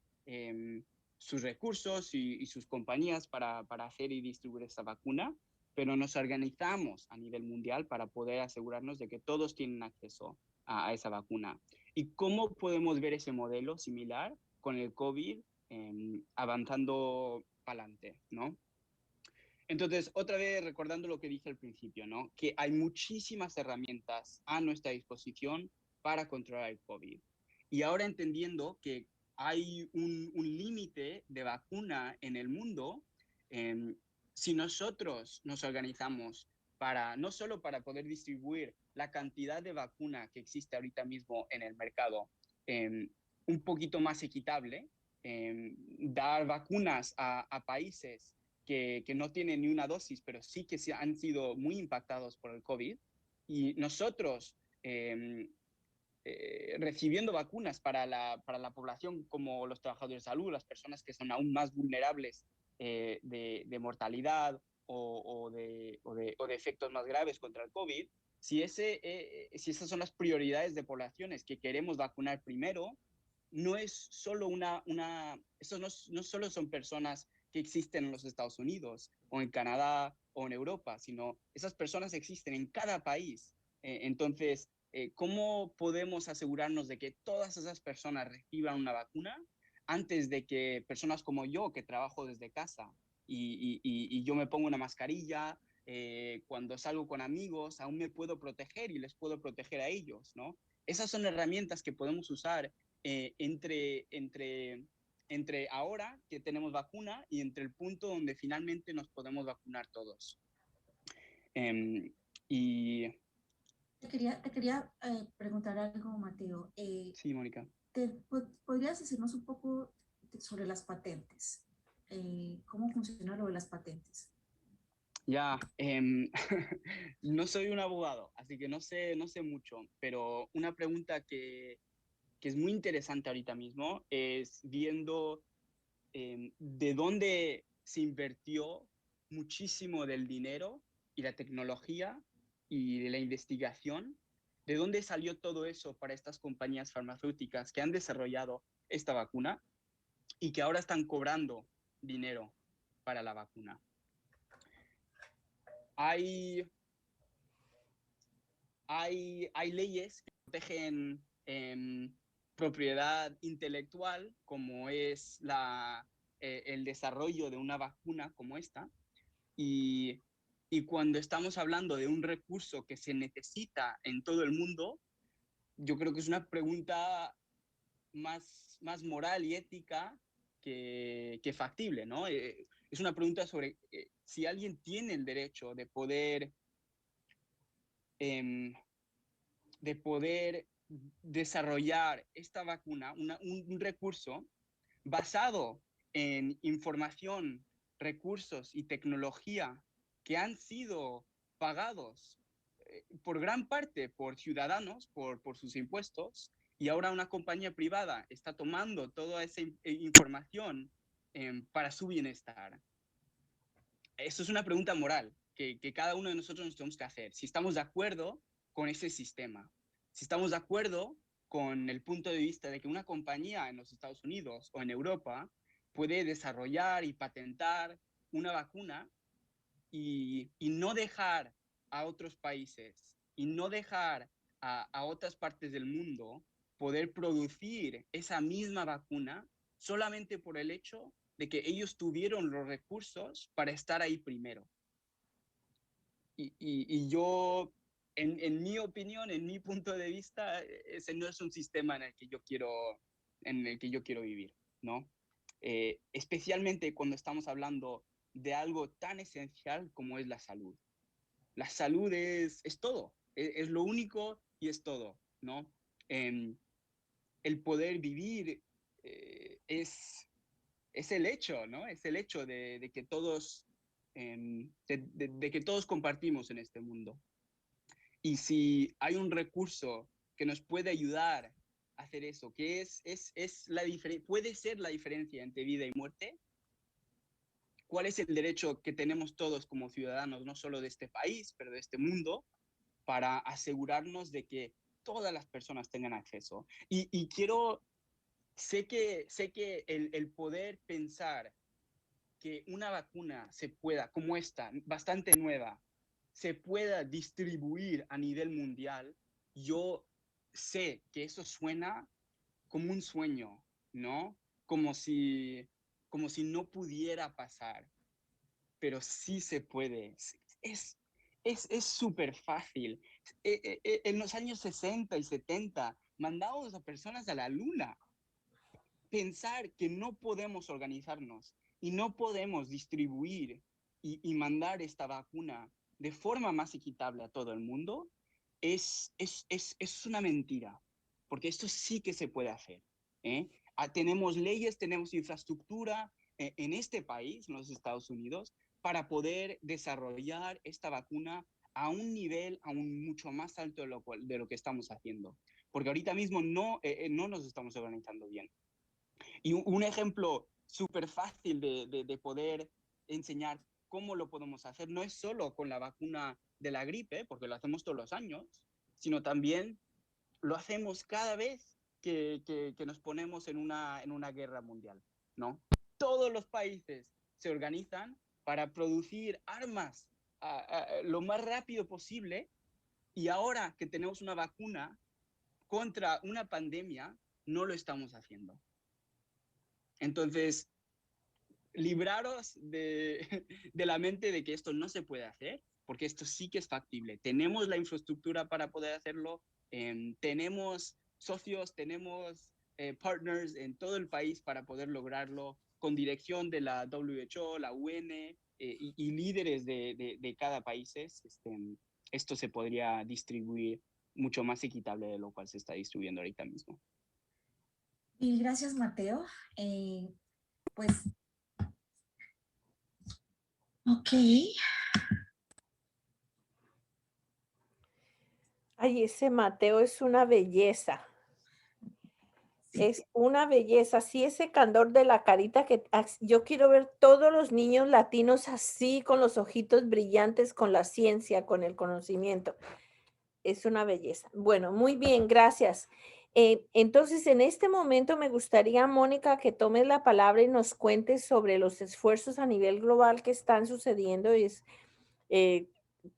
sus recursos y sus compañías para hacer y distribuir esta vacuna, pero nos organizamos a nivel mundial para poder asegurarnos de que todos tienen acceso a esa vacuna. ¿Y cómo podemos ver ese modelo similar con el COVID avanzando para adelante, ¿no? Entonces, otra vez recordando lo que dije al principio, ¿no? Que hay muchísimas herramientas a nuestra disposición para controlar el COVID. Y ahora entendiendo que hay un límite de vacuna en el mundo, eh, si nosotros nos organizamos para, no solo para poder distribuir la cantidad de vacuna que existe ahorita mismo en el mercado un poquito más equitable, dar vacunas a países que no tienen ni una dosis, pero sí que han sido muy impactados por el COVID, y nosotros recibiendo vacunas para la población como los trabajadores de salud, las personas que son aún más vulnerables de mortalidad o de efectos más graves contra el COVID, si esas son las prioridades de poblaciones que queremos vacunar primero, no es solo eso no solo son personas que existen en los Estados Unidos o en Canadá o en Europa, sino esas personas existen en cada país. Entonces, ¿cómo podemos asegurarnos de que todas esas personas reciban una vacuna antes de que personas como yo, que trabajo desde casa y yo me pongo una mascarilla, cuando salgo con amigos, aún me puedo proteger y les puedo proteger a ellos, ¿no? Esas son herramientas que podemos usar entre ahora que tenemos vacuna y entre el punto donde finalmente nos podemos vacunar todos. Y Te quería preguntar algo, Mateo. sí, Mónica. ¿Podrías decirnos un poco sobre las patentes? ¿Cómo funciona lo de las patentes? Ya, no soy un abogado, así que no sé mucho, pero una pregunta que es muy interesante ahorita mismo es viendo de dónde se invirtió muchísimo del dinero y la tecnología y de la investigación, de dónde salió todo eso para estas compañías farmacéuticas que han desarrollado esta vacuna y que ahora están cobrando dinero para la vacuna. Hay leyes que protegen propiedad intelectual, como es el desarrollo de una vacuna como esta, y cuando estamos hablando de un recurso que se necesita en todo el mundo, yo creo que es una pregunta más moral y ética que factible, ¿no? Es una pregunta sobre si alguien tiene el derecho de poder desarrollar esta vacuna, un recurso basado en información, recursos y tecnología que han sido pagados por gran parte por ciudadanos, por sus impuestos, y ahora una compañía privada está tomando toda esa información para su bienestar. Eso es una pregunta moral que cada uno de nosotros nos tenemos que hacer. Si estamos de acuerdo con ese sistema, si estamos de acuerdo con el punto de vista de que una compañía en los Estados Unidos o en Europa puede desarrollar y patentar una vacuna y no dejar a otros países y no dejar a otras partes del mundo poder producir esa misma vacuna solamente por el hecho de que ellos tuvieron los recursos para estar ahí primero. Y yo, en mi opinión, en mi punto de vista, ese no es un sistema en el que yo quiero vivir, ¿no? Especialmente cuando estamos hablando de algo tan esencial como es la salud. La salud es todo, es lo único y es todo, ¿no? El poder vivir es el hecho, ¿no? Es el hecho de que todos, de que todos compartimos en este mundo. Y si hay un recurso que nos puede ayudar a hacer eso, que puede ser la diferencia entre vida y muerte, ¿cuál es el derecho que tenemos todos como ciudadanos, no solo de este país, pero de este mundo, para asegurarnos de que todas las personas tengan acceso? Y sé que el poder pensar que una vacuna se pueda, como esta, bastante nueva, se pueda distribuir a nivel mundial, yo sé que eso suena como un sueño, ¿no? como si no pudiera pasar, pero sí se puede. Es súper fácil. En los años 60 y 70 mandábamos a personas a la luna. Pensar que no podemos organizarnos y no podemos distribuir y mandar esta vacuna de forma más equitable a todo el mundo es una mentira, porque esto sí que se puede hacer, ¿eh? Tenemos leyes, tenemos infraestructura en este país, en los Estados Unidos, para poder desarrollar esta vacuna a un nivel aún mucho más alto de lo que estamos haciendo, porque ahorita mismo no nos estamos organizando bien. Y un ejemplo súper fácil de poder enseñar cómo lo podemos hacer no es solo con la vacuna de la gripe, porque lo hacemos todos los años, sino también lo hacemos cada vez que nos ponemos en una guerra mundial, ¿no? Todos los países se organizan para producir armas lo más rápido posible, y ahora que tenemos una vacuna contra una pandemia, no lo estamos haciendo. Entonces, libraros de la mente de que esto no se puede hacer, porque esto sí que es factible. Tenemos la infraestructura para poder hacerlo, tenemos socios, tenemos partners en todo el país para poder lograrlo, con dirección de la WHO, la UN y líderes de cada país. Esto se podría distribuir mucho más equitable de lo cual se está distribuyendo ahorita mismo. Mil gracias, Mateo. Pues, ok. Ay, ese Mateo es una belleza. Sí. Es una belleza. Sí, ese candor de la carita que yo quiero ver todos los niños latinos así, con los ojitos brillantes, con la ciencia, con el conocimiento. Es una belleza. Bueno, muy bien, gracias. Entonces, en este momento me gustaría, Mónica, que tomes la palabra y nos cuentes sobre los esfuerzos a nivel global que están sucediendo,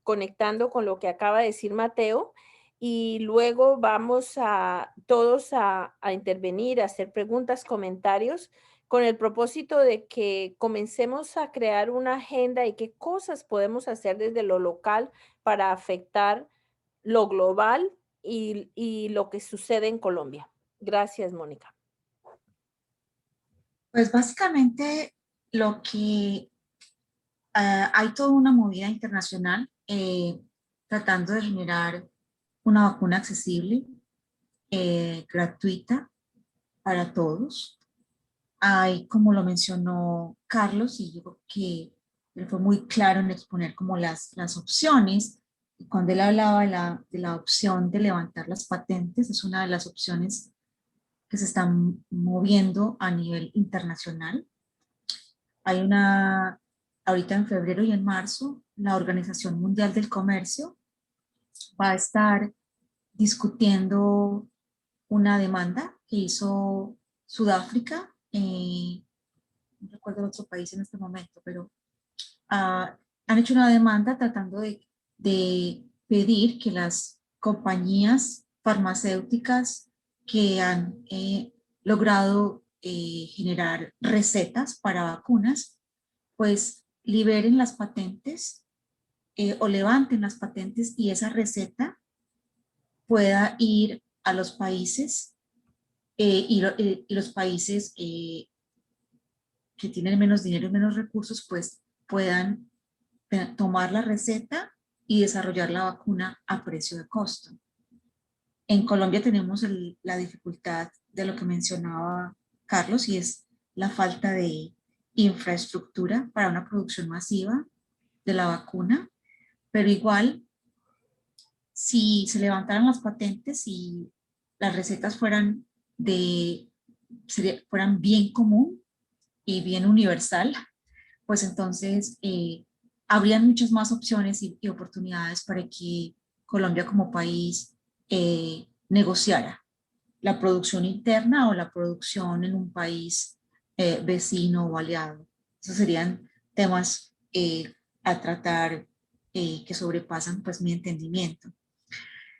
conectando con lo que acaba de decir Mateo, y luego vamos a todos a intervenir, a hacer preguntas, comentarios, con el propósito de que comencemos a crear una agenda y qué cosas podemos hacer desde lo local para afectar lo global y lo que sucede en Colombia. Gracias, Mónica. Pues básicamente lo que hay toda una movida internacional tratando de generar una vacuna accesible, gratuita para todos. Hay, como lo mencionó Carlos, y yo creo que él fue muy claro en exponer como las opciones. Y cuando él hablaba de la opción de levantar las patentes, es una de las opciones que se están moviendo a nivel internacional. Hay ahorita en febrero y en marzo, la Organización Mundial del Comercio va a estar discutiendo una demanda que hizo Sudáfrica, no recuerdo el otro país en este momento, pero han hecho una demanda tratando de pedir que las compañías farmacéuticas que han logrado generar recetas para vacunas, pues liberen las patentes o levanten las patentes y esa receta pueda ir a los países y los países que tienen menos dinero y menos recursos, pues puedan tomar la receta y desarrollar la vacuna a precio de costo. En Colombia tenemos la dificultad de lo que mencionaba Carlos, y es la falta de infraestructura para una producción masiva de la vacuna, pero igual, si se levantaran las patentes y las recetas fueran bien común y bien universal, pues entonces habrían muchas más opciones y oportunidades para que Colombia como país negociara la producción interna o la producción en un país vecino o aliado. Esos serían temas a tratar que sobrepasan pues mi entendimiento.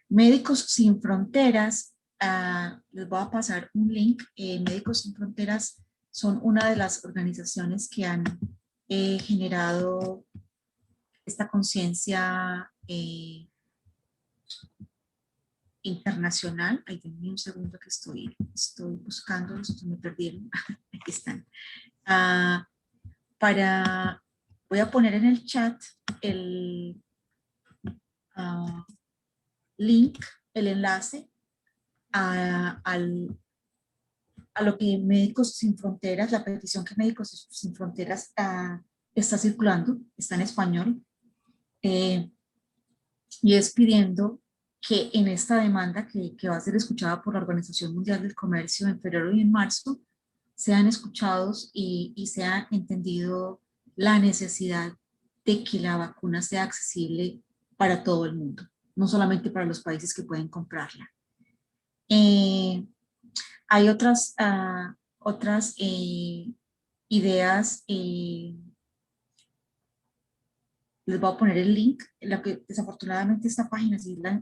Médicos Sin Fronteras, les voy a pasar un link. Médicos Sin Fronteras son una de las organizaciones que han generado esta conciencia internacional. Ay, denme un segundo que estoy buscando, estos me perdieron. Aquí están. Voy a poner en el chat el link, el enlace a lo que Médicos Sin Fronteras, la petición que Médicos Sin Fronteras está circulando, está en español, y es pidiendo que en esta demanda que va a ser escuchada por la Organización Mundial del Comercio en febrero y en marzo, sean escuchados y sea entendido la necesidad de que la vacuna sea accesible para todo el mundo, no solamente para los países que pueden comprarla. Hay otras ideas, les voy a poner el link, la que desafortunadamente esta página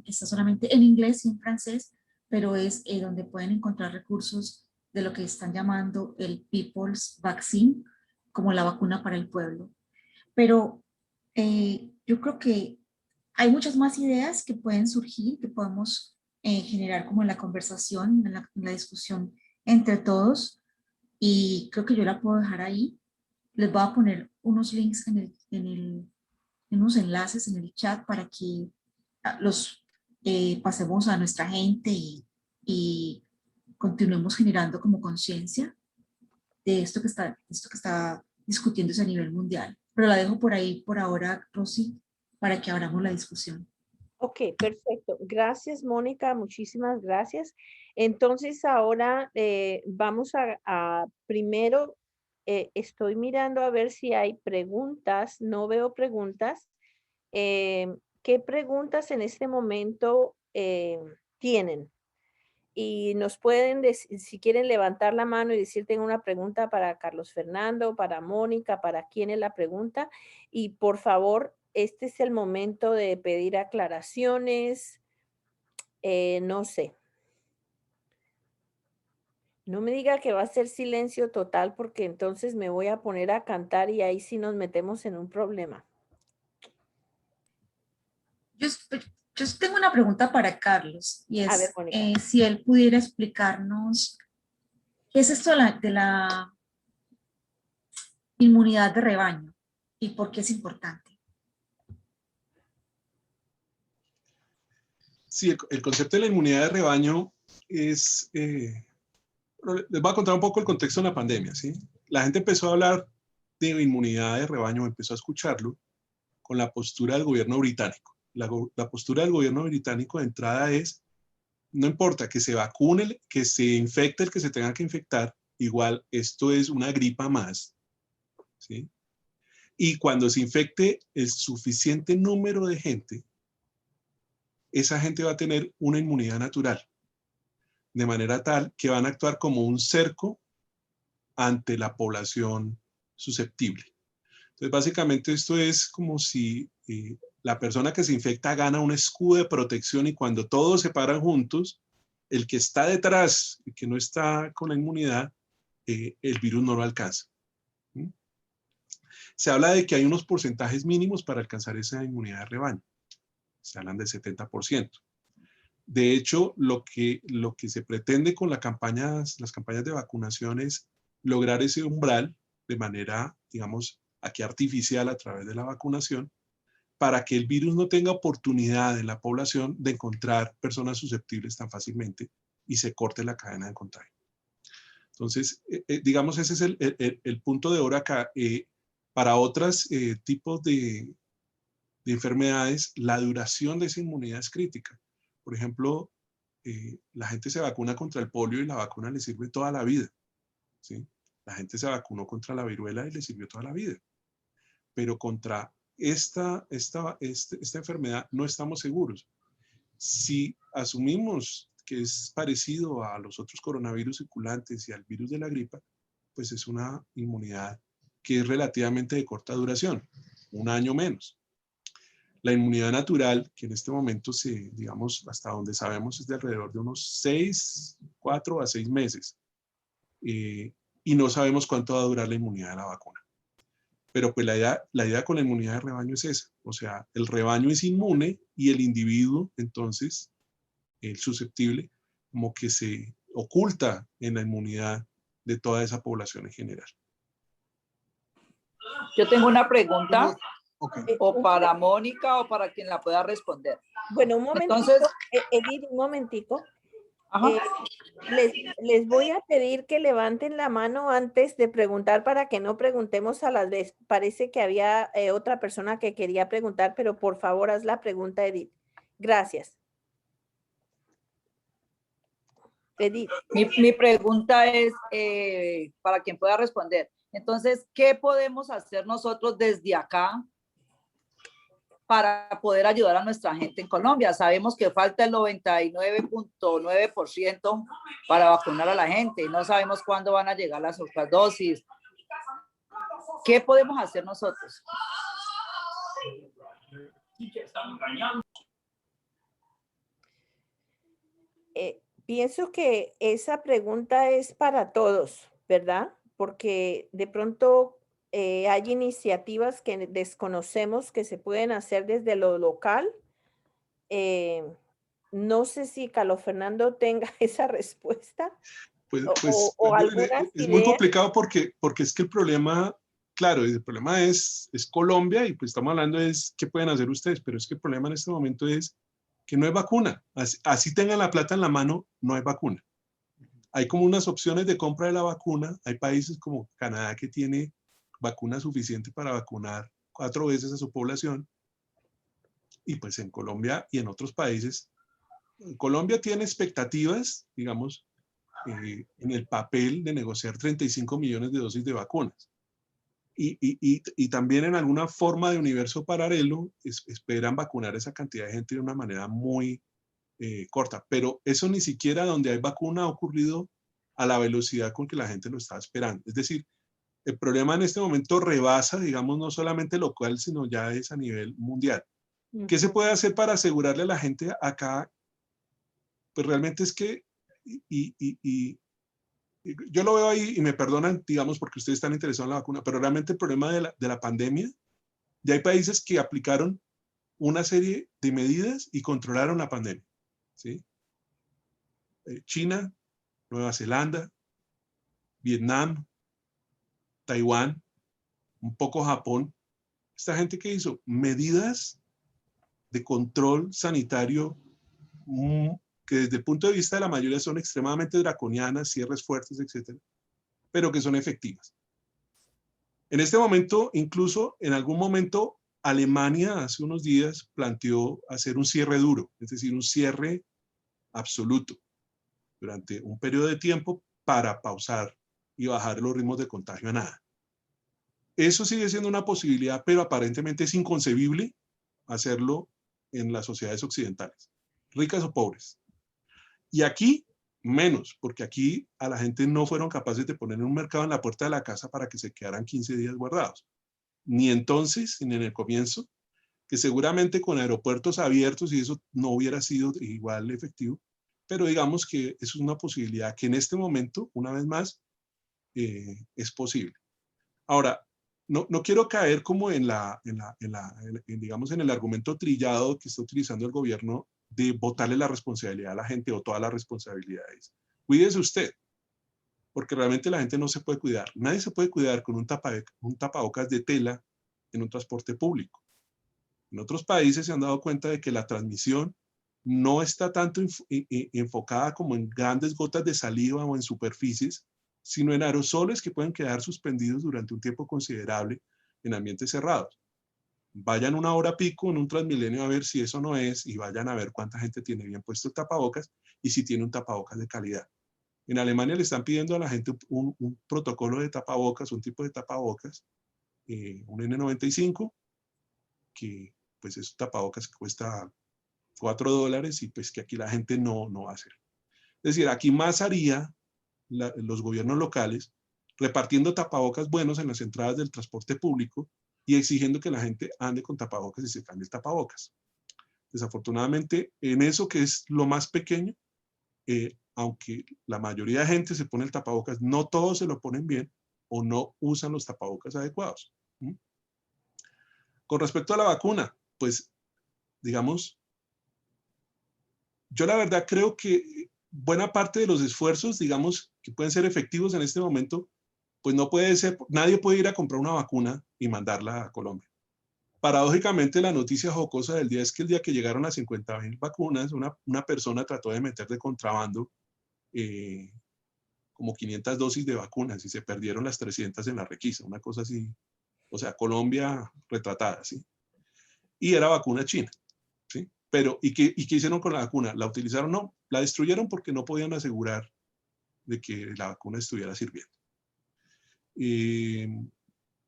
está solamente en inglés y en francés, pero es donde pueden encontrar recursos de lo que están llamando el People's Vaccine, como la vacuna para el pueblo. Pero yo creo que hay muchas más ideas que pueden surgir, que podemos generar como en la conversación, en la discusión entre todos, y creo que yo la puedo dejar ahí. Les voy a poner unos links unos enlaces en el chat para que los pasemos a nuestra gente y continuemos generando como conciencia de esto que está discutiéndose a nivel mundial. Pero la dejo por ahí por ahora, Rosy, para que abramos la discusión. Ok, perfecto. Gracias, Mónica. Muchísimas gracias. Entonces, ahora vamos a primero, estoy mirando a ver si hay preguntas. No veo preguntas. ¿Qué preguntas en este momento tienen? Y nos pueden decir, si quieren levantar la mano y decir, tengo una pregunta para Carlos Fernando, para Mónica, para quién es la pregunta. Y por favor, este es el momento de pedir aclaraciones. No sé. No me diga que va a ser silencio total porque entonces me voy a poner a cantar y ahí sí nos metemos en un problema. Yo tengo una pregunta para Carlos y A ver, es Mónica. si él pudiera explicarnos qué es esto de la inmunidad de rebaño y por qué es importante. Sí, el concepto de la inmunidad de rebaño es, les voy a contar un poco el contexto de la pandemia, ¿sí? La gente empezó a hablar de inmunidad de rebaño, empezó a escucharlo con la postura del gobierno británico. La postura del gobierno británico de entrada es, no importa que se vacune, que se infecte el que se tenga que infectar, igual esto es una gripa más, ¿sí? Y cuando se infecte el suficiente número de gente, esa gente va a tener una inmunidad natural, de manera tal que van a actuar como un cerco ante la población susceptible. Entonces, básicamente esto es como si la persona que se infecta gana un escudo de protección y cuando todos se paran juntos, el que está detrás, el que no está con la inmunidad, el virus no lo alcanza. ¿Mm? Se habla de que hay unos porcentajes mínimos para alcanzar esa inmunidad de rebaño. Se hablan del 70%. De hecho, lo que se pretende con las campañas de vacunación es lograr ese umbral de manera, digamos, aquí artificial a través de la vacunación, para que el virus no tenga oportunidad en la población de encontrar personas susceptibles tan fácilmente y se corte la cadena de contagio. Entonces, digamos, ese es el punto de oro acá. Para otros tipos de enfermedades, la duración de esa inmunidad es crítica. Por ejemplo, la gente se vacuna contra el polio y la vacuna le sirve toda la vida, ¿sí? La gente se vacunó contra la viruela y le sirvió toda la vida. Pero contra esta enfermedad no estamos seguros. Si asumimos que es parecido a los otros coronavirus circulantes y al virus de la gripa, pues es una inmunidad que es relativamente de corta duración, un año menos. La inmunidad natural, que en este momento digamos, hasta donde sabemos es de alrededor de unos 4 a 6 meses. Y y no sabemos cuánto va a durar la inmunidad de la vacuna. Pero pues la idea con la inmunidad de rebaño es esa. O sea, el rebaño es inmune y el individuo, entonces, el susceptible, como que se oculta en la inmunidad de toda esa población en general. Yo tengo una pregunta, Ok. o para Mónica o para quien la pueda responder. Bueno, un momentito, Entonces, Edith, un momentico. ajá. Les voy a pedir que levanten la mano antes de preguntar para que no preguntemos a las veces. Parece que había otra persona que quería preguntar, pero por favor haz la pregunta, Edith. Gracias. Edith. Mi pregunta es para quien pueda responder. Entonces, ¿qué podemos hacer nosotros desde acá para poder ayudar a nuestra gente en Colombia? Sabemos que falta el 99.9% para vacunar a la gente. No sabemos cuándo van a llegar las otras dosis. ¿Qué podemos hacer nosotros? Pienso que esa pregunta es para todos, ¿verdad? Porque de pronto hay iniciativas que desconocemos que se pueden hacer desde lo local. No sé si Carlos Fernando tenga esa respuesta o algunas es muy ideas. complicado porque es que el problema, claro, el problema es Colombia y pues estamos hablando de qué pueden hacer ustedes, pero es que el problema en este momento es que no hay vacuna. Así tengan la plata en la mano, no hay vacuna. Hay como unas opciones de compra de la vacuna. Hay países como Canadá que tiene vacuna suficiente para vacunar 4 veces a su población. Y pues en Colombia y en otros países, Colombia tiene expectativas, digamos, en el papel de negociar 35 millones de dosis de vacunas. Y también en alguna forma de universo paralelo esperan vacunar esa cantidad de gente de una manera muy corta. Pero eso ni siquiera donde hay vacuna ha ocurrido a la velocidad con que la gente lo está esperando. Es decir, el problema en este momento rebasa, digamos, no solamente local, sino ya es a nivel mundial. ¿Qué se puede hacer para asegurarle a la gente acá? Pues realmente es que, yo lo veo ahí y me perdonan, digamos, porque ustedes están interesados en la vacuna, pero realmente el problema de la pandemia, ya hay países que aplicaron una serie de medidas y controlaron la pandemia, ¿sí? China, Nueva Zelanda, Vietnam, Taiwán, un poco Japón. Esta gente que hizo medidas de control sanitario que desde el punto de vista de la mayoría son extremadamente draconianas, cierres fuertes, etcétera, pero que son efectivas. En este momento, incluso en algún momento, Alemania hace unos días planteó hacer un cierre duro, es decir, un cierre absoluto durante un periodo de tiempo para pausar y bajar los ritmos de contagio a nada. Eso sigue siendo una posibilidad, pero aparentemente es inconcebible hacerlo en las sociedades occidentales, ricas o pobres. Y aquí, menos, porque aquí a la gente no fueron capaces de poner un mercado en la puerta de la casa para que se quedaran 15 días guardados. Ni entonces, ni en el comienzo, que seguramente con aeropuertos abiertos y eso no hubiera sido igual efectivo, pero digamos que es una posibilidad que en este momento, una vez más, es posible. Ahora, no quiero caer como digamos, en el argumento trillado que está utilizando el gobierno de botarle la responsabilidad a la gente o todas las responsabilidades. Cuídese usted, porque realmente la gente no se puede cuidar. Nadie se puede cuidar con un tapabocas de tela en un transporte público. En otros países se han dado cuenta de que la transmisión no está tanto enfocada como en grandes gotas de saliva o en superficies, sino en aerosoles que pueden quedar suspendidos durante un tiempo considerable en ambientes cerrados. Vayan una hora pico en un Transmilenio a ver si eso no es y vayan a ver cuánta gente tiene bien puesto el tapabocas y si tiene un tapabocas de calidad. En Alemania le están pidiendo a la gente un protocolo de tapabocas, un tipo de tapabocas, un N95, que pues es un tapabocas que cuesta $4 y pues que aquí la gente no va a hacer. Es decir, aquí más haría los gobiernos locales repartiendo tapabocas buenos en las entradas del transporte público y exigiendo que la gente ande con tapabocas y se cambie el tapabocas. Desafortunadamente, en eso que es lo más pequeño, aunque la mayoría de gente se pone el tapabocas, no todos se lo ponen bien o no usan los tapabocas adecuados. ¿Mm? Con respecto a la vacuna, pues, digamos, yo la verdad creo que buena parte de los esfuerzos, digamos, que pueden ser efectivos en este momento, pues no puede ser, nadie puede ir a comprar una vacuna y mandarla a Colombia. Paradójicamente, la noticia jocosa del día es que el día que llegaron a 50,000 vacunas, una persona trató de meter de contrabando como 500 dosis de vacunas y se perdieron las 300 en la requisa, una cosa así. O sea, Colombia retratada, ¿sí? Y era vacuna china, ¿sí? Pero, ¿y qué hicieron con la vacuna? ¿La utilizaron? No, la destruyeron porque no podían asegurar de que la vacuna estuviera sirviendo.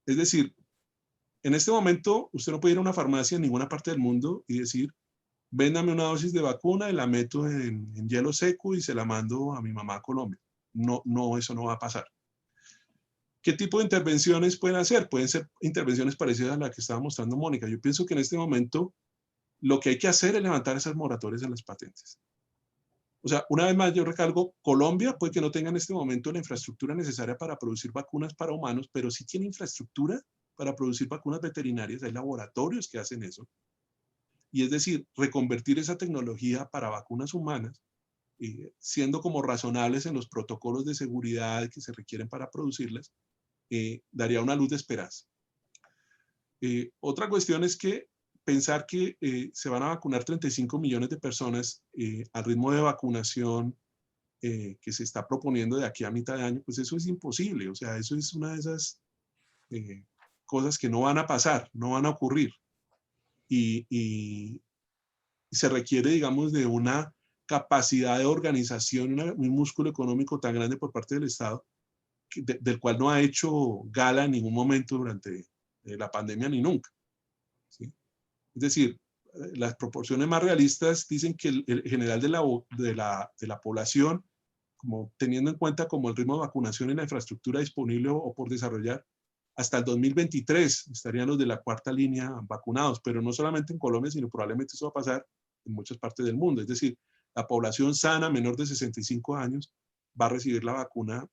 Es decir, en este momento usted no puede ir a una farmacia en ninguna parte del mundo y decir, véndame una dosis de vacuna y la meto en hielo seco y se la mando a mi mamá a Colombia. No, no, eso no va a pasar. ¿Qué tipo de intervenciones pueden hacer? Pueden ser intervenciones parecidas a la que estaba mostrando Mónica. Yo pienso que en este momento lo que hay que hacer es levantar esas moratorias en las patentes. O sea, una vez más yo recalco, Colombia puede que no tenga en este momento la infraestructura necesaria para producir vacunas para humanos, pero sí tiene infraestructura para producir vacunas veterinarias. Hay laboratorios que hacen eso. Y es decir, reconvertir esa tecnología para vacunas humanas, siendo como razonables en los protocolos de seguridad que se requieren para producirlas, daría una luz de esperanza. Otra cuestión es que pensar que se van a vacunar 35 millones de personas al ritmo de vacunación que se está proponiendo de aquí a mitad de año, pues eso es imposible. O sea, eso es una de esas cosas que no van a pasar, no van a ocurrir. Y se requiere, digamos, de una capacidad de organización, un músculo económico tan grande por parte del Estado, del cual no ha hecho gala en ningún momento durante la pandemia ni nunca. ¿Sí? Es decir, las proporciones más realistas dicen que el general de la población, como teniendo en cuenta como el ritmo de vacunación y la infraestructura disponible o por desarrollar, hasta el 2023 estarían los de la cuarta línea vacunados, pero no solamente en Colombia, sino probablemente eso va a pasar en muchas partes del mundo. Es decir, la población sana menor de 65 años va a recibir la vacuna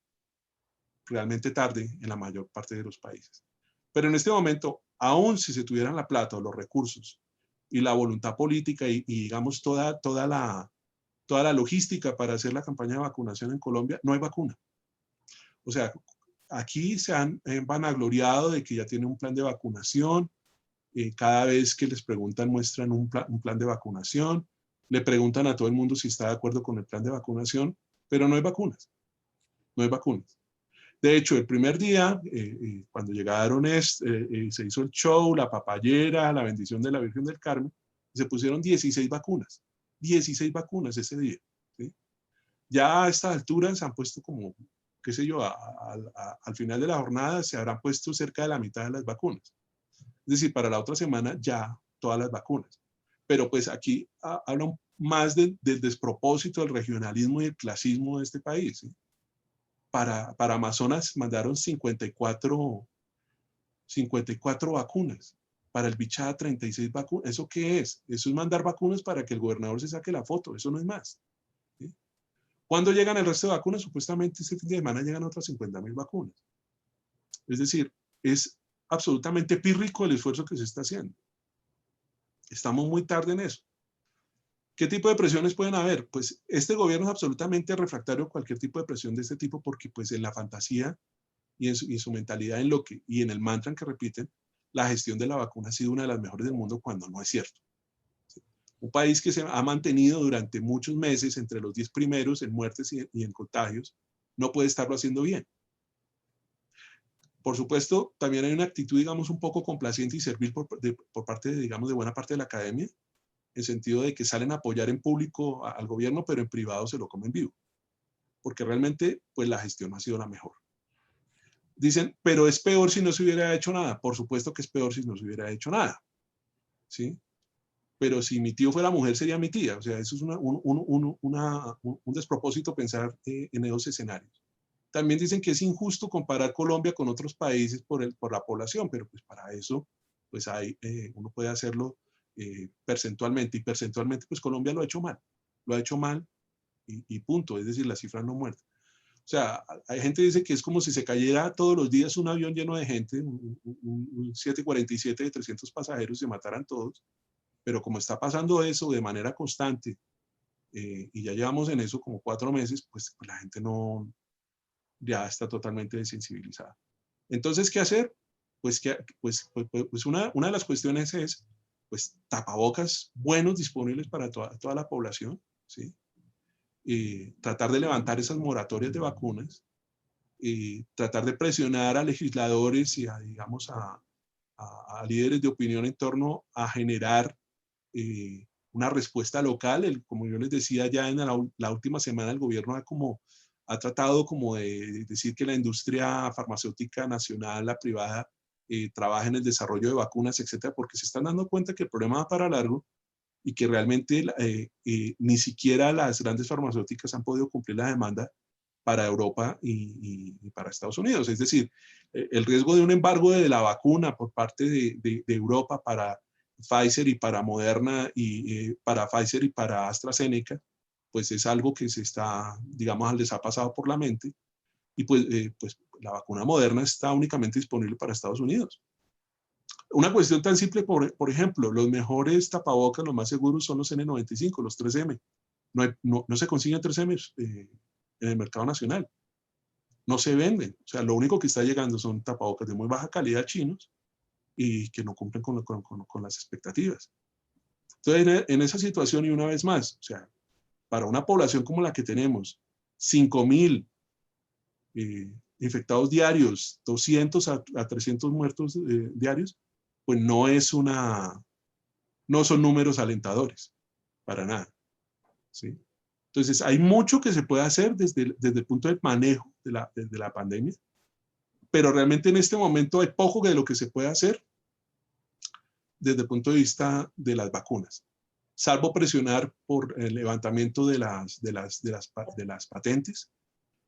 realmente tarde en la mayor parte de los países. Pero en este momento, aún si se tuvieran la plata o los recursos y la voluntad política y digamos toda la logística para hacer la campaña de vacunación en Colombia, no hay vacuna. O sea, aquí se han vanagloriado de que ya tienen un plan de vacunación. Cada vez que les preguntan, muestran un plan de vacunación. Le preguntan a todo el mundo si está de acuerdo con el plan de vacunación, pero no hay vacunas. No hay vacunas. De hecho, el primer día, cuando llegaron, se hizo el show, la papayera, la bendición de la Virgen del Carmen, se pusieron 16 vacunas. 16 vacunas ese día. ¿Sí? Ya a estas alturas se han puesto como, qué sé yo, al final de la jornada se habrán puesto cerca de la mitad de las vacunas. Es decir, para la otra semana ya todas las vacunas. Pero pues aquí hablan más del despropósito, del regionalismo y el clasismo de este país. ¿Sí? Para Amazonas mandaron 54 vacunas. Para el Bichada 36 vacunas. ¿Eso qué es? Eso es mandar vacunas para que el gobernador se saque la foto. Eso no es más. ¿Sí? ¿Cuándo llegan el resto de vacunas? Supuestamente este fin de semana llegan otras 50,000 vacunas. Es decir, es absolutamente pírrico el esfuerzo que se está haciendo. Estamos muy tarde en eso. ¿Qué tipo de presiones pueden haber? Pues este gobierno es absolutamente refractario a cualquier tipo de presión de este tipo porque pues en la fantasía y en su mentalidad y en el mantra que repiten, la gestión de la vacuna ha sido una de las mejores del mundo cuando no es cierto. ¿Sí? Un país que se ha mantenido durante muchos meses entre los 10 primeros en muertes y en contagios, no puede estarlo haciendo bien. Por supuesto, también hay una actitud, digamos, un poco complaciente y servil por parte, digamos, de buena parte de la academia, en el sentido de que salen a apoyar en público al gobierno, pero en privado se lo comen vivo. Porque realmente, pues la gestión ha sido la mejor. Dicen, pero es peor si no se hubiera hecho nada. Por supuesto que es peor si no se hubiera hecho nada. ¿Sí? Pero si mi tío fuera mujer, sería mi tía. O sea, eso es un despropósito pensar en esos escenarios. También dicen que es injusto comparar Colombia con otros países por la población, pero pues para eso pues uno puede hacerlo percentualmente. Y percentualmente, pues Colombia lo ha hecho mal. Lo ha hecho mal y punto, es decir, la cifra no muerta. O sea, hay gente que dice que es como si se cayera todos los días un avión lleno de gente, un 747 de 300 pasajeros, y se mataran todos, pero como está pasando eso de manera constante, y ya llevamos en eso como 4 meses, pues la gente no, ya está totalmente desensibilizada. Entonces, ¿qué hacer? Pues una de las cuestiones es, pues, tapabocas buenos disponibles para toda la población, ¿sí? Tratar de levantar esas moratorias de vacunas, tratar de presionar a legisladores y digamos, a líderes de opinión en torno a generar una respuesta local. Como yo les decía, ya en la última semana el gobierno ha tratado como de decir que la industria farmacéutica nacional, la privada, trabaja en el desarrollo de vacunas, etcétera, porque se están dando cuenta que el problema va para largo y que realmente ni siquiera las grandes farmacéuticas han podido cumplir la demanda para Europa y para Estados Unidos. Es decir, el riesgo de un embargo de la vacuna por parte de Europa para Pfizer y para Moderna, y para Pfizer y para AstraZeneca, pues es algo que se está, digamos, les ha pasado por la mente. Y pues la vacuna Moderna está únicamente disponible para Estados Unidos. Una cuestión tan simple, por ejemplo, los mejores tapabocas, los más seguros son los N95, los 3M. No se consiguen 3M en el mercado nacional. No se venden. O sea, lo único que está llegando son tapabocas de muy baja calidad chinos y que no cumplen con las expectativas. Entonces, en esa situación, y una vez más, o sea, para una población como la que tenemos, 5,000 infectados diarios, 200 a 300 muertos diarios, pues no son números alentadores, para nada, ¿sí? Entonces, hay mucho que se puede hacer desde el punto del manejo de la pandemia, pero realmente en este momento hay poco de lo que se puede hacer desde el punto de vista de las vacunas, salvo presionar por el levantamiento de las patentes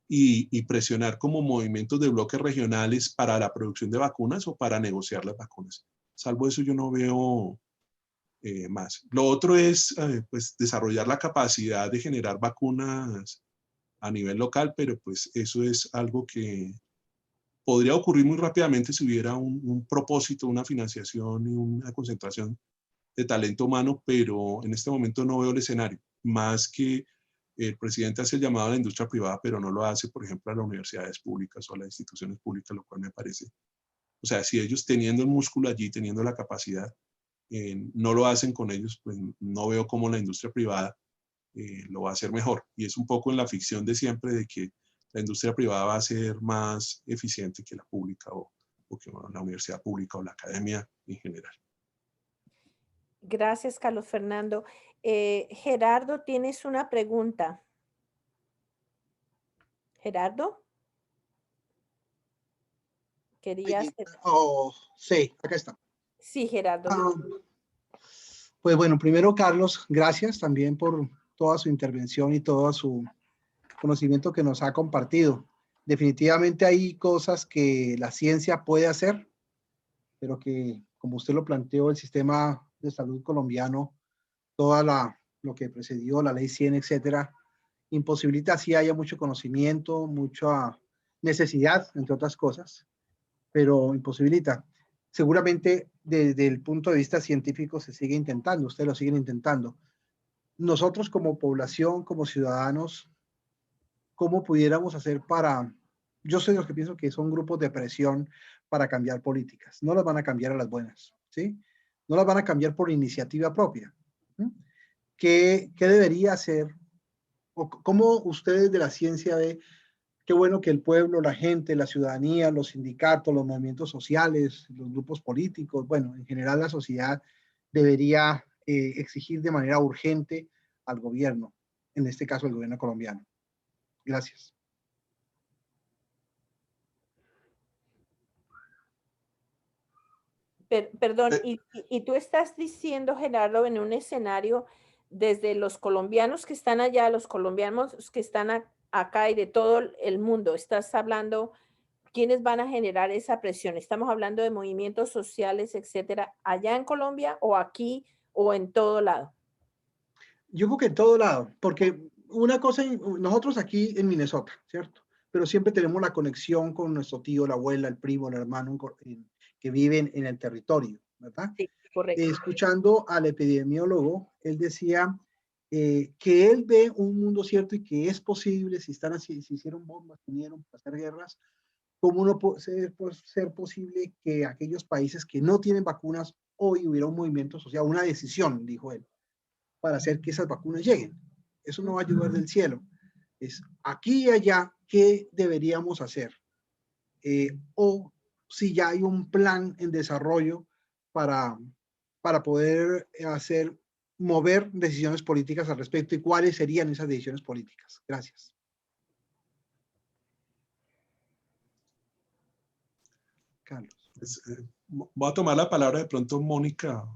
y presionar como movimientos de bloques regionales para la producción de vacunas o para negociar las vacunas. Salvo eso, yo no veo más. Lo otro es pues, desarrollar la capacidad de generar vacunas a nivel local, pero pues eso es algo que podría ocurrir muy rápidamente si hubiera un propósito, una financiación y una concentración de talento humano, pero en este momento no veo el escenario. Más que el presidente hace el llamado a la industria privada, pero no lo hace, por ejemplo, a las universidades públicas o a las instituciones públicas, lo cual me parece. O sea, si ellos teniendo el músculo allí, teniendo la capacidad, no lo hacen con ellos, pues no veo cómo la industria privada lo va a hacer mejor. Y es un poco en la ficción de siempre de que la industria privada va a ser más eficiente que la pública o que la universidad pública o la academia en general. Gracias, Carlos Fernando. Gerardo, tienes una pregunta. Gerardo, ¿querías? Sí, acá está. Sí, Gerardo. Pues bueno, primero, Carlos, gracias también por toda su intervención y todo su conocimiento que nos ha compartido. Definitivamente hay cosas que la ciencia puede hacer, pero que, como usted lo planteó, el sistema de salud colombiano, lo que precedió, la ley 100, etcétera, imposibilita si haya mucho conocimiento, mucha necesidad, entre otras cosas, pero imposibilita. Seguramente desde el punto de vista científico se sigue intentando, ustedes lo siguen intentando. Nosotros como población, como ciudadanos, ¿cómo pudiéramos hacer yo soy de los que pienso que son grupos de presión para cambiar políticas? No las van a cambiar a las buenas, ¿sí? No las van a cambiar por iniciativa propia. ¿Qué debería hacer? ¿O cómo ustedes de la ciencia ve? Qué bueno que el pueblo, la gente, la ciudadanía, los sindicatos, los movimientos sociales, los grupos políticos, bueno, en general la sociedad debería exigir de manera urgente al gobierno, en este caso el gobierno colombiano. Gracias. Perdón, y tú estás diciendo, Gerardo, en un escenario desde los colombianos que están allá, los colombianos que están acá y de todo el mundo, estás hablando, ¿quiénes van a generar esa presión? Estamos hablando de movimientos sociales, etcétera, allá en Colombia o aquí o en todo lado. Yo creo que en todo lado, porque una cosa, nosotros aquí en Minnesota, ¿cierto? Pero siempre tenemos la conexión con nuestro tío, la abuela, el primo, el hermano que viven en el territorio, ¿verdad? Sí, correcto. Escuchando al epidemiólogo, él decía que él ve un mundo cierto y que es posible, si están así, si hicieron bombas, vinieron para hacer guerras, ¿cómo no puede ser posible que aquellos países que no tienen vacunas, hoy hubiera un movimiento social, una decisión, dijo él, para hacer que esas vacunas lleguen? Eso no va a ayudar del cielo. Es aquí y allá, ¿qué deberíamos hacer? O si ya hay un plan en desarrollo para poder mover decisiones políticas al respecto, y cuáles serían esas decisiones políticas. Gracias. Carlos. Pues, voy a tomar la palabra de pronto Mónica,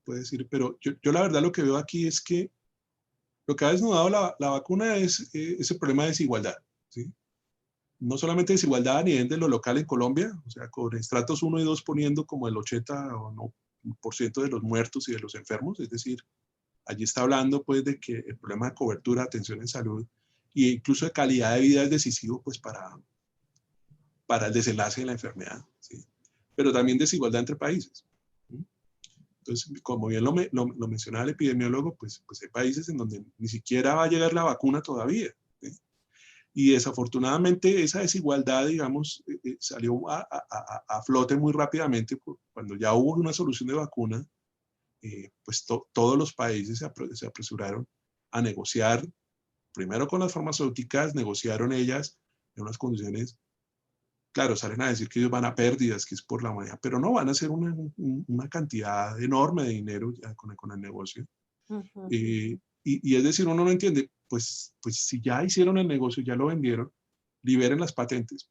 puede decir, pero yo la verdad lo que veo aquí es que lo que ha desnudado la vacuna es ese problema de desigualdad, ¿sí? No solamente desigualdad a nivel de lo local en Colombia, o sea, con estratos 1 y 2 poniendo como el 80% de los muertos y de los enfermos, es decir, allí está hablando pues de que el problema de cobertura, atención en salud e incluso de calidad de vida es decisivo pues para el desenlace de la enfermedad, ¿sí? Pero también desigualdad entre países. Entonces, como bien lo mencionaba el epidemiólogo, pues hay países en donde ni siquiera va a llegar la vacuna todavía, ¿sí? Y desafortunadamente esa desigualdad, digamos, salió a flote muy rápidamente cuando ya hubo una solución de vacuna. Pues todos los países se apresuraron a negociar, primero con las farmacéuticas, negociaron ellas en unas condiciones, claro, salen a decir que ellos van a pérdidas, que es por la moneda, pero no van a hacer una cantidad enorme de dinero ya con el negocio. Ujú. Y es decir, uno no entiende, pues si ya hicieron el negocio, ya lo vendieron, liberen las patentes.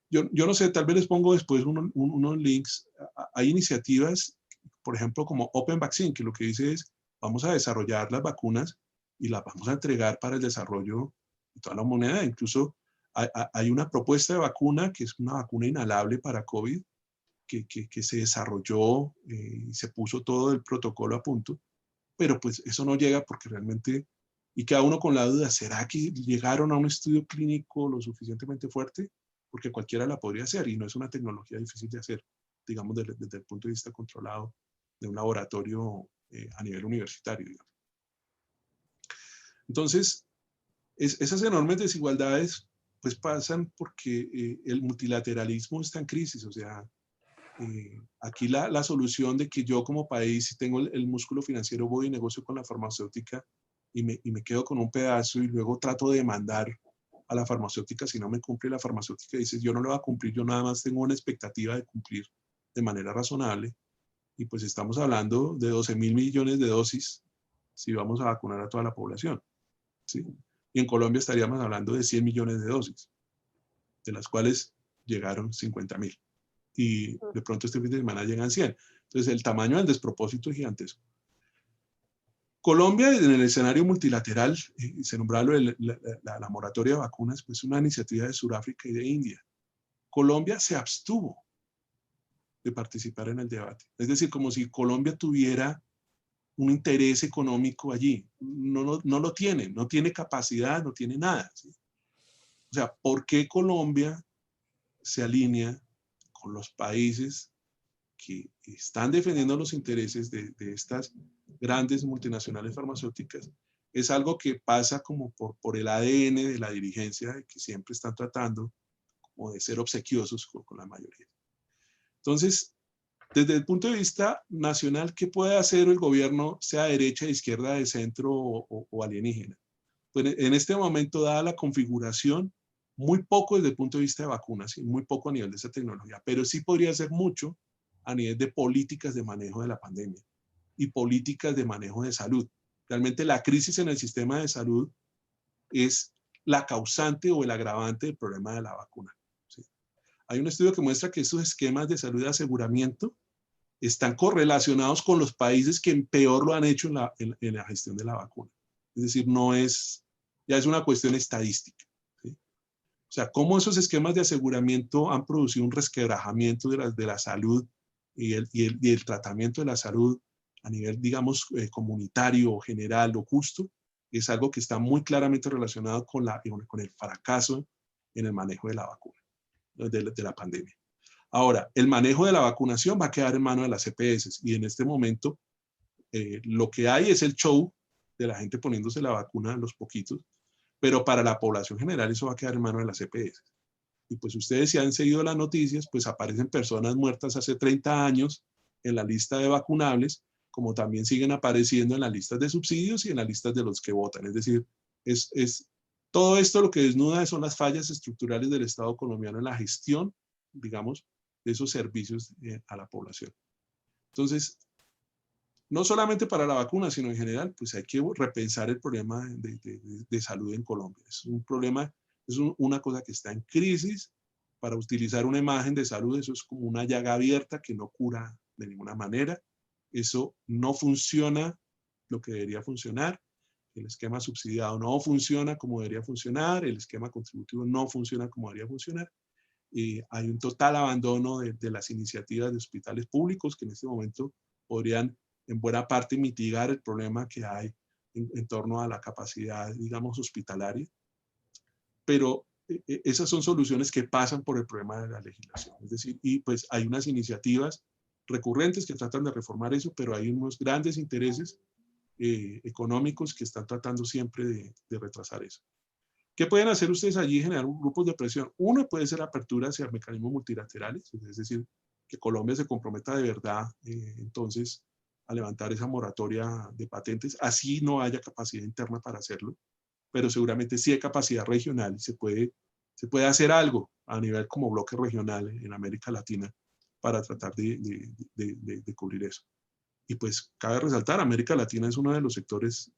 Yo no sé, tal vez les pongo después unos links. Hay iniciativas, por ejemplo, como Open Vaccine, que lo que dice es, vamos a desarrollar las vacunas y las vamos a entregar para el desarrollo de toda la humanidad. Incluso hay una propuesta de vacuna, que es una vacuna inhalable para COVID, que se desarrolló y se puso todo el protocolo a punto, pero pues eso no llega porque realmente, y queda uno con la duda, ¿será que llegaron a un estudio clínico lo suficientemente fuerte? Porque cualquiera la podría hacer y no es una tecnología difícil de hacer, digamos, desde el punto de vista controlado de un laboratorio a nivel universitario, digamos. Entonces, esas enormes desigualdades pues pasan porque el multilateralismo está en crisis, o sea, aquí la solución de que yo como país, si tengo el músculo financiero, voy y negocio con la farmacéutica y me quedo con un pedazo y luego trato de demandar a la farmacéutica si no me cumple. La farmacéutica dice, yo no lo voy a cumplir, yo nada más tengo una expectativa de cumplir de manera razonable, y pues estamos hablando de 12.000 millones de dosis si vamos a vacunar a toda la población, ¿sí? Y en Colombia estaríamos hablando de 100 millones de dosis, de las cuales llegaron 50.000. Y de pronto este fin de semana llegan 100. Entonces el tamaño del despropósito es gigantesco. Colombia, en el escenario multilateral, se nombraba la moratoria de vacunas, pues una iniciativa de Sudáfrica y de India. Colombia se abstuvo de participar en el debate. Es decir, como si Colombia tuviera un interés económico allí. No lo tiene, no tiene capacidad, no tiene nada, ¿sí? O sea, ¿por qué Colombia se alinea con los países que están defendiendo los intereses de estas grandes multinacionales farmacéuticas? Es algo que pasa como por el ADN de la dirigencia, que siempre están tratando como de ser obsequiosos con la mayoría. Entonces, desde el punto de vista nacional, ¿qué puede hacer el gobierno, sea de derecha, de izquierda, de centro o alienígena? Pues en este momento, dada la configuración, muy poco desde el punto de vista de vacunas y muy poco a nivel de esa tecnología, pero sí podría hacer mucho a nivel de políticas de manejo de la pandemia y políticas de manejo de salud. Realmente la crisis en el sistema de salud es la causante o el agravante del problema de la vacuna, ¿sí? Hay un estudio que muestra que estos esquemas de salud de aseguramiento están correlacionados con los países que peor lo han hecho en la gestión de la vacuna. Es decir, ya es una cuestión estadística, ¿sí? O sea, cómo esos esquemas de aseguramiento han producido un resquebrajamiento de la salud y el tratamiento de la salud a nivel, digamos, comunitario, general o justo, es algo que está muy claramente relacionado con el fracaso en el manejo de la vacuna, de la pandemia. Ahora, el manejo de la vacunación va a quedar en manos de las EPS y en este momento lo que hay es el show de la gente poniéndose la vacuna a los poquitos, pero para la población general eso va a quedar en manos de las EPS. Y pues ustedes si han seguido las noticias, pues aparecen personas muertas hace 30 años en la lista de vacunables, como también siguen apareciendo en las listas de subsidios y en las listas de los que votan. Es decir, todo esto lo que desnuda son las fallas estructurales del Estado colombiano en la gestión, digamos, de esos servicios a la población. Entonces, no solamente para la vacuna, sino en general, pues hay que repensar el problema de salud en Colombia. Es un problema, es una cosa que está en crisis. Para utilizar una imagen de salud, eso es como una llaga abierta que no cura de ninguna manera. Eso no funciona lo que debería funcionar. El esquema subsidiado no funciona como debería funcionar. El esquema contributivo no funciona como debería funcionar. Hay un total abandono de las iniciativas de hospitales públicos que en este momento podrían en buena parte mitigar el problema que hay en torno a la capacidad, digamos, hospitalaria. Pero esas son soluciones que pasan por el problema de la legislación. Es decir, y pues hay unas iniciativas recurrentes que tratan de reformar eso, pero hay unos grandes intereses económicos que están tratando siempre de retrasar eso. ¿Qué pueden hacer ustedes allí? Generar grupos de presión. Uno puede ser apertura hacia mecanismos multilaterales, es decir, que Colombia se comprometa de verdad, entonces, a levantar esa moratoria de patentes, así no haya capacidad interna para hacerlo, pero seguramente sí hay capacidad regional y se puede hacer algo a nivel como bloque regional en América Latina para tratar de cubrir eso. Y pues cabe resaltar, América Latina es uno de los sectores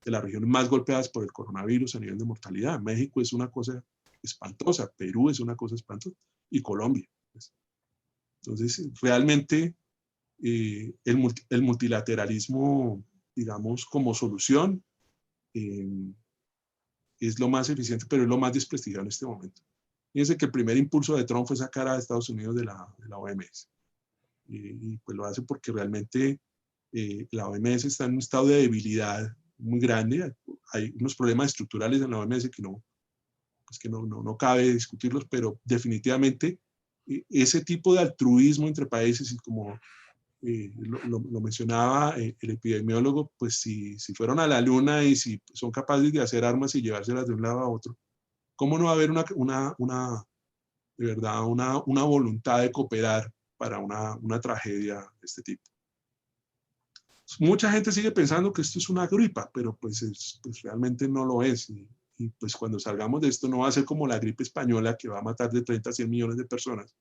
de las regiones más golpeadas por el coronavirus a nivel de mortalidad. México es una cosa espantosa, Perú es una cosa espantosa y Colombia. Pues. Entonces, realmente el multilateralismo, digamos, como solución es lo más eficiente, pero es lo más desprestigiado en este momento. Fíjense que el primer impulso de Trump fue sacar a Estados Unidos de la OMS. Y pues lo hace porque realmente la OMS está en un estado de debilidad muy grande. Hay unos problemas estructurales en la OMS que no cabe discutirlos, pero definitivamente ese tipo de altruismo entre países y como lo mencionaba el epidemiólogo, pues si fueron a la luna y si son capaces de hacer armas y llevárselas de un lado a otro, ¿cómo no va a haber de verdad una voluntad de cooperar para una tragedia de este tipo? Mucha gente sigue pensando que esto es una gripa, pero pues realmente no lo es. Y pues cuando salgamos de esto no va a ser como la gripe española que va a matar de 30 a 100 millones de personas,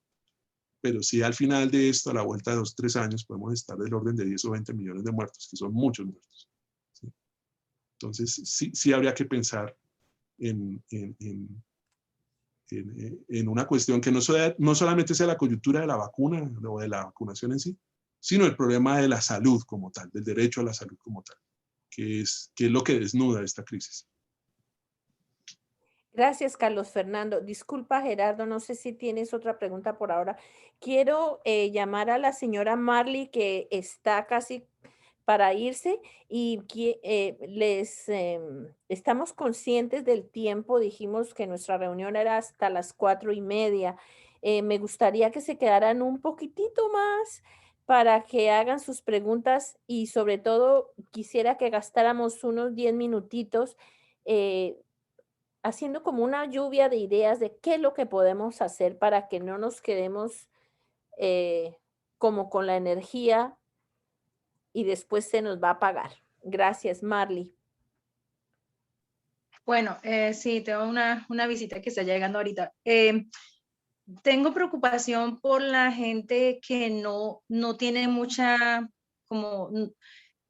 pero sí al final de esto, a la vuelta de 2 o 3 años, podemos estar del orden de 10 o 20 millones de muertos, que son muchos muertos. ¿Sí? Entonces sí habría que pensar en una cuestión que no solamente sea la coyuntura de la vacuna o de la vacunación en sí, sino el problema de la salud como tal, del derecho a la salud como tal, que es lo que desnuda esta crisis. Gracias, Carlos Fernando. Disculpa, Gerardo, no sé si tienes otra pregunta por ahora. Quiero llamar a la señora Marley, que está casi para irse, y estamos conscientes del tiempo. Dijimos que nuestra reunión era hasta las 4:30. Me gustaría que se quedaran un poquitito más para que hagan sus preguntas y sobre todo quisiera que gastáramos unos 10 minutitos haciendo como una lluvia de ideas de qué es lo que podemos hacer para que no nos quedemos como con la energía y después se nos va a apagar. Gracias, Marley. Bueno, sí, tengo una visita que está llegando ahorita. Tengo preocupación por la gente que no tiene mucha,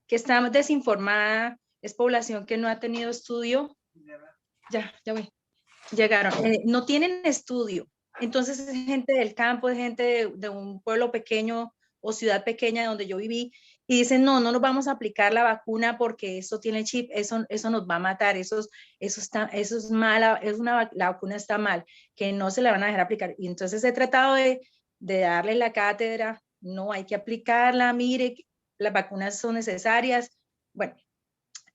que está desinformada, es población que no ha tenido estudio. Ya voy. Llegaron. No tienen estudio. Entonces es gente del campo, es gente de un pueblo pequeño o ciudad pequeña donde yo viví y dicen, no nos vamos a aplicar la vacuna porque eso tiene chip, eso nos va a matar, eso es mala, la vacuna está mal, que no se la van a dejar aplicar. Y entonces he tratado de darle la cátedra, no hay que aplicarla, mire, las vacunas son necesarias. Bueno,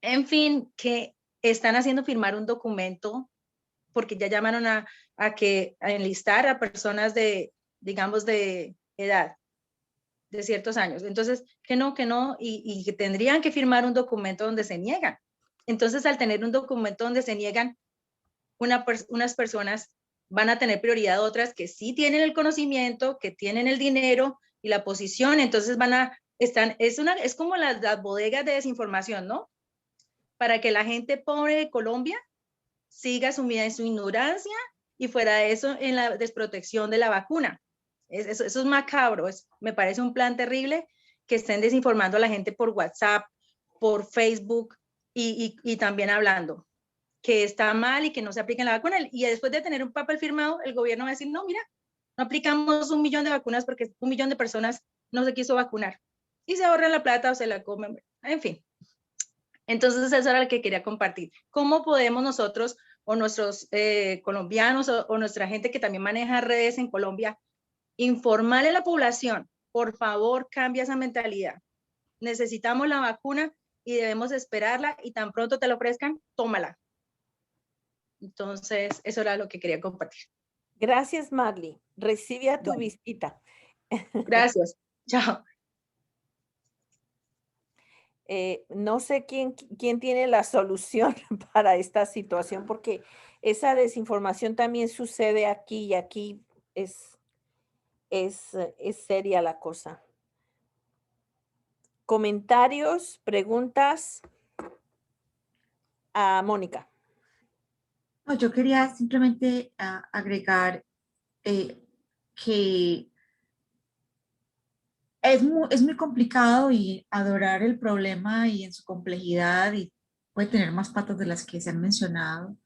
En fin, que están haciendo firmar un documento porque ya llamaron a enlistar a personas de, digamos, de edad, de ciertos años. Entonces, que no, y que tendrían que firmar un documento donde se niegan. Entonces, al tener un documento donde se niegan, unas personas van a tener prioridad a otras que sí tienen el conocimiento, que tienen el dinero y la posición. Entonces es como las bodegas de desinformación, ¿no? Para que la gente pobre de Colombia siga sumida en su ignorancia y fuera de eso en la desprotección de la vacuna. Eso es macabro, me parece un plan terrible que estén desinformando a la gente por WhatsApp, por Facebook y también hablando que está mal y que no se apliquen la vacuna. Y después de tener un papel firmado, el gobierno va a decir, no, mira, no aplicamos 1 millón de vacunas porque 1 millón de personas no se quiso vacunar. Y se ahorran la plata o se la comen. En fin. Entonces eso era lo que quería compartir. ¿Cómo podemos nosotros o nuestros colombianos o nuestra gente que también maneja redes en Colombia informarle a la población? Por favor, cambia esa mentalidad. Necesitamos la vacuna y debemos esperarla y tan pronto te la ofrezcan, tómala. Entonces, eso era lo que quería compartir. Gracias, Marley. Recibe a tu visita. Gracias. Chao. No sé quién tiene la solución para esta situación, porque esa desinformación también sucede aquí y aquí es seria la cosa. Comentarios, preguntas a Mónica. No, yo quería simplemente agregar que es muy complicado y adorar el problema y en su complejidad y puede tener más patas de las que se han mencionado,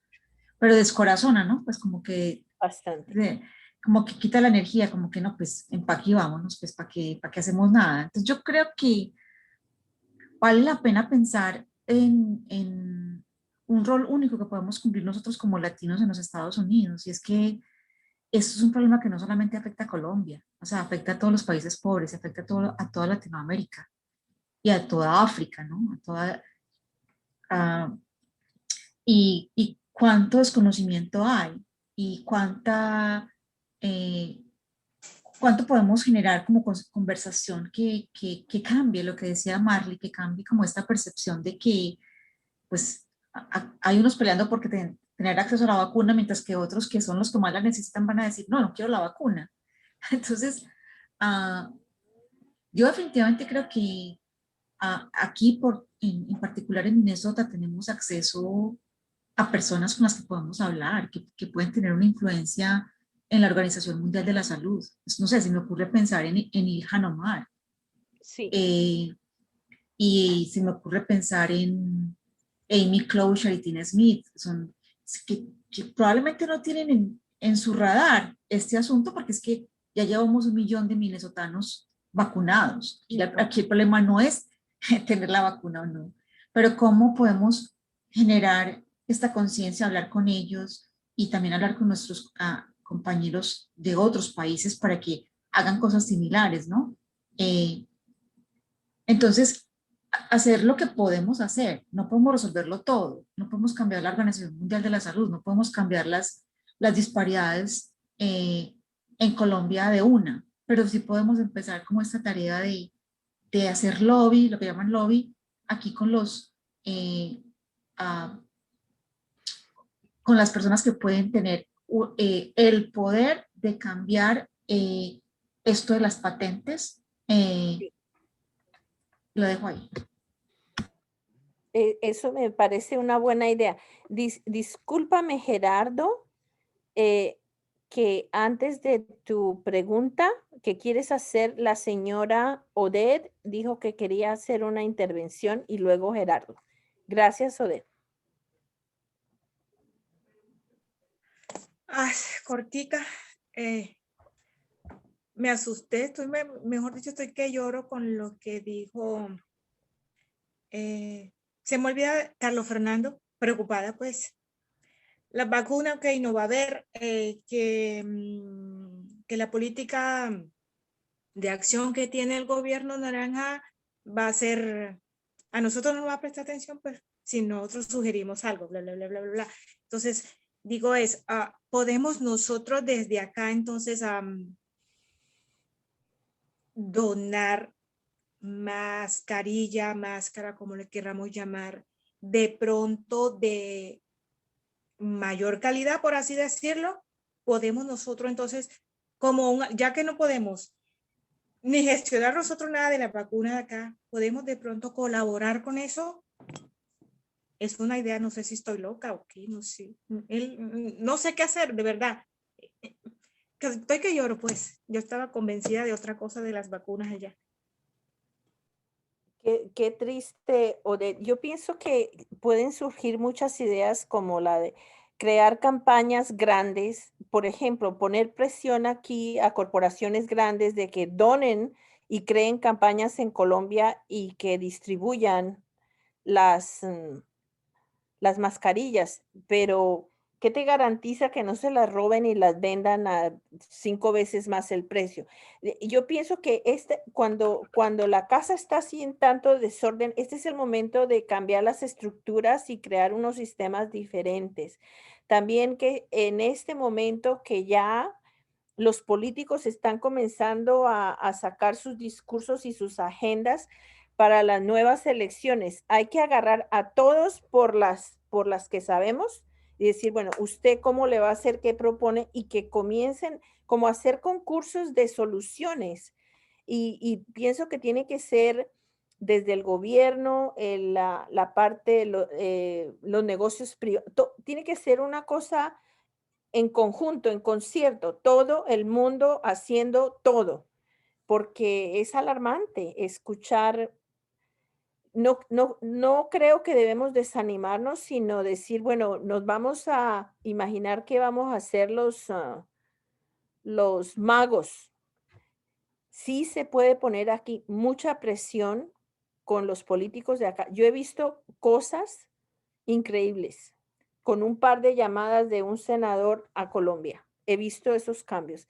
pero descorazona, ¿no? Pues como que bastante. Como que quita la energía, como que no, pues para aquí vámonos, pues para qué hacemos nada. Entonces yo creo que vale la pena pensar en un rol único que podemos cumplir nosotros como latinos en los Estados Unidos, y es que esto es un problema que no solamente afecta a Colombia, o sea, afecta a todos los países pobres, afecta a toda Latinoamérica y a toda África, ¿no? Y cuánto desconocimiento hay y cuánto podemos generar como conversación que cambie lo que decía Marley, que cambie como esta percepción de que pues hay unos peleando porque tener acceso a la vacuna, mientras que otros que son los que más la necesitan van a decir, no, no quiero la vacuna. Entonces, yo definitivamente creo que aquí, en particular en Minnesota, tenemos acceso a personas con las que podemos hablar, que pueden tener una influencia en la Organización Mundial de la Salud. No sé, si me ocurre pensar en Ilhan Omar. Sí. Y se me ocurre pensar en Amy Klobuchar y Tina Smith, que probablemente no tienen en su radar este asunto, porque es que ya llevamos 1 millón de minnesotanos vacunados. Aquí el problema no es tener la vacuna o no, pero cómo podemos generar esta conciencia, hablar con ellos y también hablar con nuestros compañeros de otros países para que hagan cosas similares, ¿no? Entonces, hacer lo que podemos hacer, no podemos resolverlo todo, no podemos cambiar la Organización Mundial de la Salud, no podemos cambiar las disparidades en Colombia de una, pero sí podemos empezar como esta tarea de hacer lobby, lo que llaman lobby, aquí con con las personas que pueden tener el poder de cambiar esto de las patentes. Lo dejo ahí. Eso me parece una buena idea. Discúlpame, Gerardo, que antes de tu pregunta que quieres hacer, la señora Odette dijo que quería hacer una intervención y luego Gerardo. Gracias, Odette. Cortica. Me asusté, mejor dicho, estoy que lloro con lo que dijo. Se me olvida Carlos Fernando, preocupada pues. La vacuna, ok, no va a haber, que la política de acción que tiene el gobierno naranja va a ser, a nosotros no nos va a prestar atención, pues si nosotros sugerimos algo, bla, bla, bla, bla, bla. Entonces, digo podemos nosotros desde acá entonces donar mascarilla, máscara, como le queramos llamar, de pronto de mayor calidad, por así decirlo. Podemos nosotros entonces, ya que no podemos ni gestionar nosotros nada de la vacuna de acá, podemos de pronto colaborar con eso. Es una idea, no sé si estoy loca o qué, no sé. No sé qué hacer, de verdad. Estoy que lloro, pues. Yo estaba convencida de otra cosa de las vacunas allá. Qué triste, yo pienso que pueden surgir muchas ideas como la de crear campañas grandes, por ejemplo, poner presión aquí a corporaciones grandes de que donen y creen campañas en Colombia y que distribuyan las, las mascarillas, pero ¿qué te garantiza que no se las roben y las vendan a 5 veces más el precio? Yo pienso que cuando la casa está así en tanto desorden, este es el momento de cambiar las estructuras y crear unos sistemas diferentes. También que en este momento que ya los políticos están comenzando a sacar sus discursos y sus agendas para las nuevas elecciones. Hay que agarrar a todos por las que sabemos y decir, bueno, usted cómo le va a hacer, qué propone y que comiencen como a hacer concursos de soluciones. Y pienso que tiene que ser desde el gobierno, la parte, los negocios privados, tiene que ser una cosa en conjunto, en concierto, todo el mundo haciendo todo, porque es alarmante escuchar. No creo que debemos desanimarnos, sino decir, bueno, nos vamos a imaginar que vamos a ser los magos. Sí se puede poner aquí mucha presión con los políticos de acá. Yo he visto cosas increíbles con un par de llamadas de un senador a Colombia. He visto esos cambios.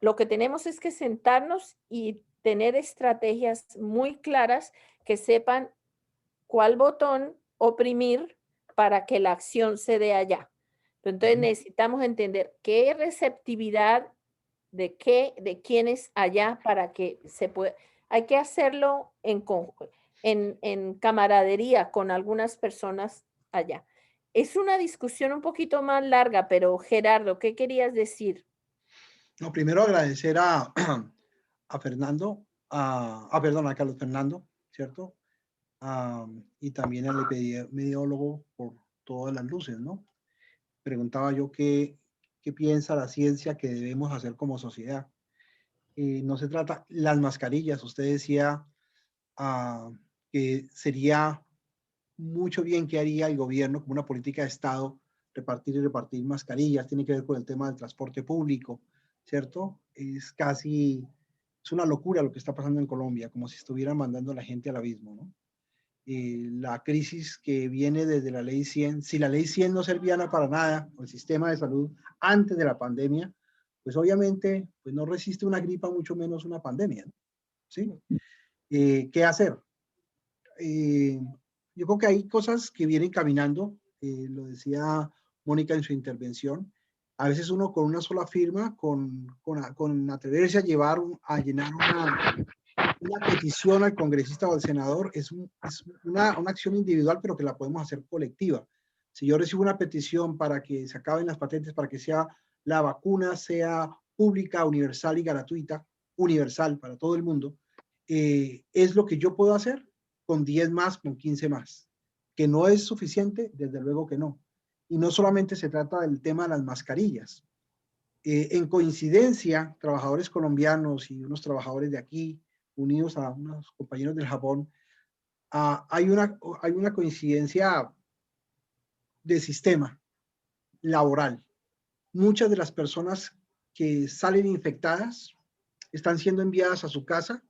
Lo que tenemos es que sentarnos y tener estrategias muy claras que sepan cuál botón oprimir para que la acción se dé allá. Entonces necesitamos entender qué receptividad de quiénes allá para que se pueda. Hay que hacerlo en camaradería con algunas personas allá. Es una discusión un poquito más larga, pero Gerardo, ¿qué querías decir? No, primero agradecer a Fernando, perdón, a Carlos Fernando, ¿cierto? Y también al epidemiólogo por todas las luces, ¿no? Preguntaba yo qué piensa la ciencia que debemos hacer como sociedad. No se trata, las mascarillas, usted decía que sería mucho bien que haría el gobierno como una política de Estado, repartir y repartir mascarillas, tiene que ver con el tema del transporte público, ¿cierto? Es una locura lo que está pasando en Colombia, como si estuvieran mandando a la gente al abismo, ¿no? La crisis que viene desde la ley 100, si la ley 100 no servía para nada, o el sistema de salud antes de la pandemia, pues obviamente pues no resiste una gripa, mucho menos una pandemia, ¿no? ¿Sí? ¿Qué hacer? Yo creo que hay cosas que vienen caminando, lo decía Mónica en su intervención. A veces uno con una sola firma, con atreverse a llenar una petición al congresista o al senador, es una acción individual, pero que la podemos hacer colectiva. Si yo recibo una petición para que se acaben las patentes, para que la vacuna sea pública, universal y gratuita, universal para todo el mundo, es lo que yo puedo hacer con 10 más, con 15 más. Que no es suficiente, desde luego que no. Y no solamente se trata del tema de las mascarillas. En coincidencia, trabajadores colombianos y unos trabajadores de aquí, unidos a unos compañeros del Japón, hay una coincidencia de sistema laboral. Muchas de las personas que salen infectadas están siendo enviadas a su casa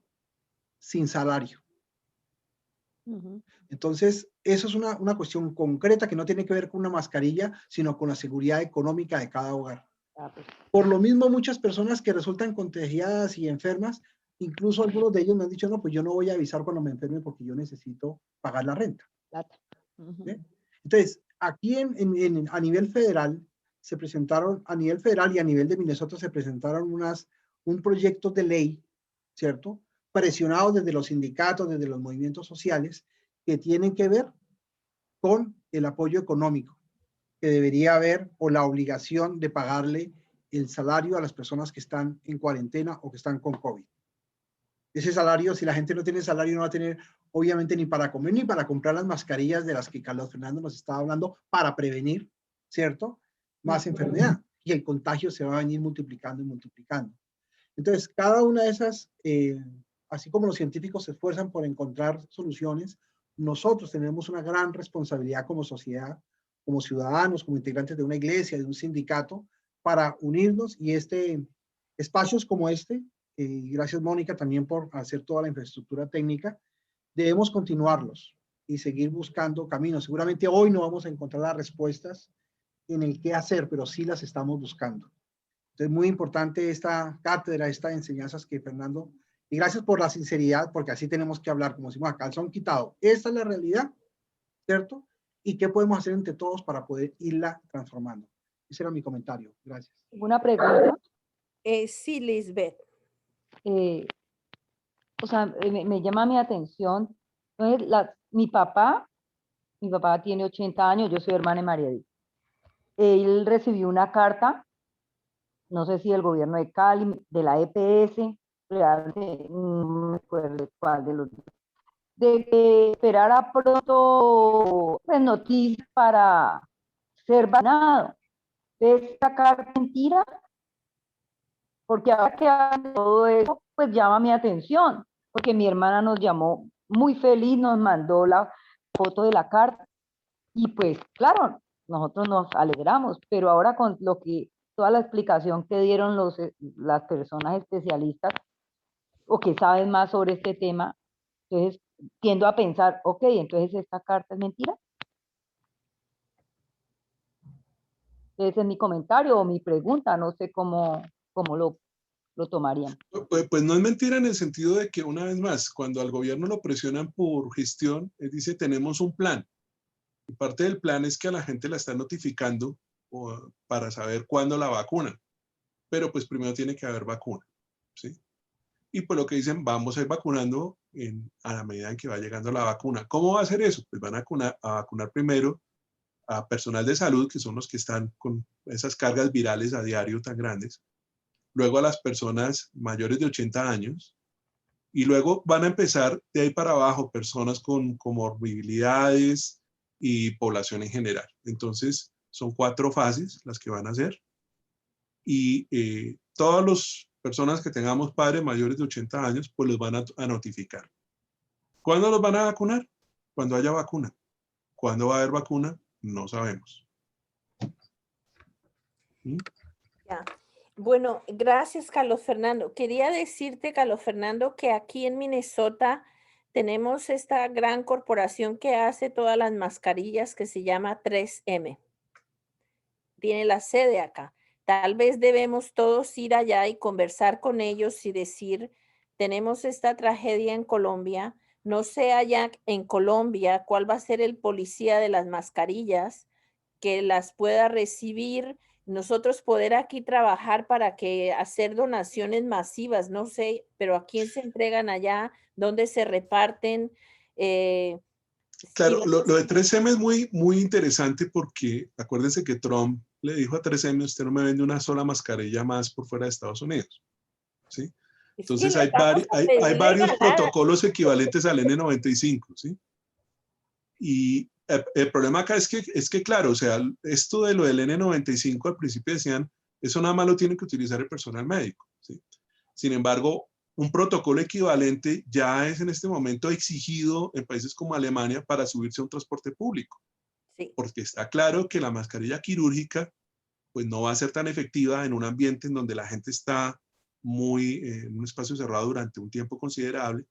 sin salario. Entonces, eso es una cuestión concreta que no tiene que ver con una mascarilla, sino con la seguridad económica de cada hogar. Por lo mismo, muchas personas que resultan contagiadas y enfermas, incluso algunos de ellos me han dicho, no, pues yo no voy a avisar cuando me enferme porque yo necesito pagar la renta. ¿sí? Entonces, aquí a nivel federal, se presentaron, a nivel federal y a nivel de Minnesota se presentaron un proyecto de ley, ¿cierto? Presionados desde los sindicatos, desde los movimientos sociales, que tienen que ver con el apoyo económico que debería haber o la obligación de pagarle el salario a las personas que están en cuarentena o que están con COVID. Ese salario, si la gente no tiene salario, no va a tener obviamente ni para comer ni para comprar las mascarillas de las que Carlos Fernando nos estaba hablando para prevenir, ¿cierto? Más enfermedad. Y el contagio se va a venir multiplicando y multiplicando. Entonces, cada una de esas, así como los científicos se esfuerzan por encontrar soluciones, nosotros tenemos una gran responsabilidad como sociedad, como ciudadanos, como integrantes de una iglesia, de un sindicato, para unirnos y espacios como y gracias Mónica también por hacer toda la infraestructura técnica, debemos continuarlos y seguir buscando caminos. Seguramente hoy no vamos a encontrar las respuestas en el qué hacer, pero sí las estamos buscando. Entonces, muy importante esta cátedra, estas enseñanzas que Fernando, y gracias por la sinceridad, porque así tenemos que hablar, como decimos acá, calzón quitado. Esta es la realidad, ¿cierto? ¿Y qué podemos hacer entre todos para poder irla transformando? Ese era mi comentario. Gracias. ¿Una pregunta? Sí, Lisbeth. O sea, me llama mi atención. Entonces, mi papá tiene 80 años, yo soy hermana de María Edith. Él recibió una carta, no sé si del gobierno de Cali, de la EPS, no me acuerdo cuál de los dos, de que esperara pronto pues, noticias para ser vacunado. ¿Esta carta es mentira? Porque ahora que hablan de todo eso, pues llama mi atención, porque mi hermana nos llamó muy feliz, nos mandó la foto de la carta, y pues claro, nosotros nos alegramos, pero ahora con toda la explicación que dieron las personas especialistas, o que saben más sobre este tema, entonces tiendo a pensar, ok, entonces esta carta es mentira. Ese es mi comentario o mi pregunta, no sé cómo lo tomarían. Pues no es mentira en el sentido de que, una vez más, cuando al gobierno lo presionan por gestión, él dice, tenemos un plan. Y parte del plan es que a la gente la están notificando para saber cuándo la vacunan. Pero pues primero tiene que haber vacuna, ¿sí? Y pues lo que dicen, vamos a ir vacunando a la medida en que va llegando la vacuna. ¿Cómo va a hacer eso? Pues van a vacunar primero a personal de salud, que son los que están con esas cargas virales a diario tan grandes. Luego a las personas mayores de 80 años, y luego van a empezar de ahí para abajo personas con comorbilidades y población en general. Entonces, son 4 fases las que van a hacer, y todas las personas que tengamos padres mayores de 80 años, pues los van a notificar. ¿Cuándo los van a vacunar? Cuando haya vacuna. ¿Cuándo va a haber vacuna? No sabemos. ¿Mm? Ya. Bueno, gracias, Carlos Fernando. Quería decirte, Carlos Fernando, que aquí en Minnesota tenemos esta gran corporación que hace todas las mascarillas que se llama 3M. Tiene la sede acá. Tal vez debemos todos ir allá y conversar con ellos y decir, tenemos esta tragedia en Colombia, no sé allá en Colombia cuál va a ser el policía de las mascarillas que las pueda recibir, nosotros poder aquí trabajar para que hacer donaciones masivas, no sé, pero a quién se entregan allá, dónde se reparten. Claro, lo de 3M es muy, muy interesante porque acuérdense que Trump le dijo a 3M, usted no me vende una sola mascarilla más por fuera de Estados Unidos, ¿sí? Entonces hay varios protocolos equivalentes al N95, ¿sí? Y el problema acá es que claro, o sea, esto de lo del N95 al principio decían, eso nada más lo tiene que utilizar el personal médico, ¿sí? Sin embargo, un protocolo equivalente ya es en este momento exigido en países como Alemania para subirse a un transporte público. Sí. Porque está claro que la mascarilla quirúrgica pues no va a ser tan efectiva en un ambiente en donde la gente está en un espacio cerrado durante un tiempo considerable.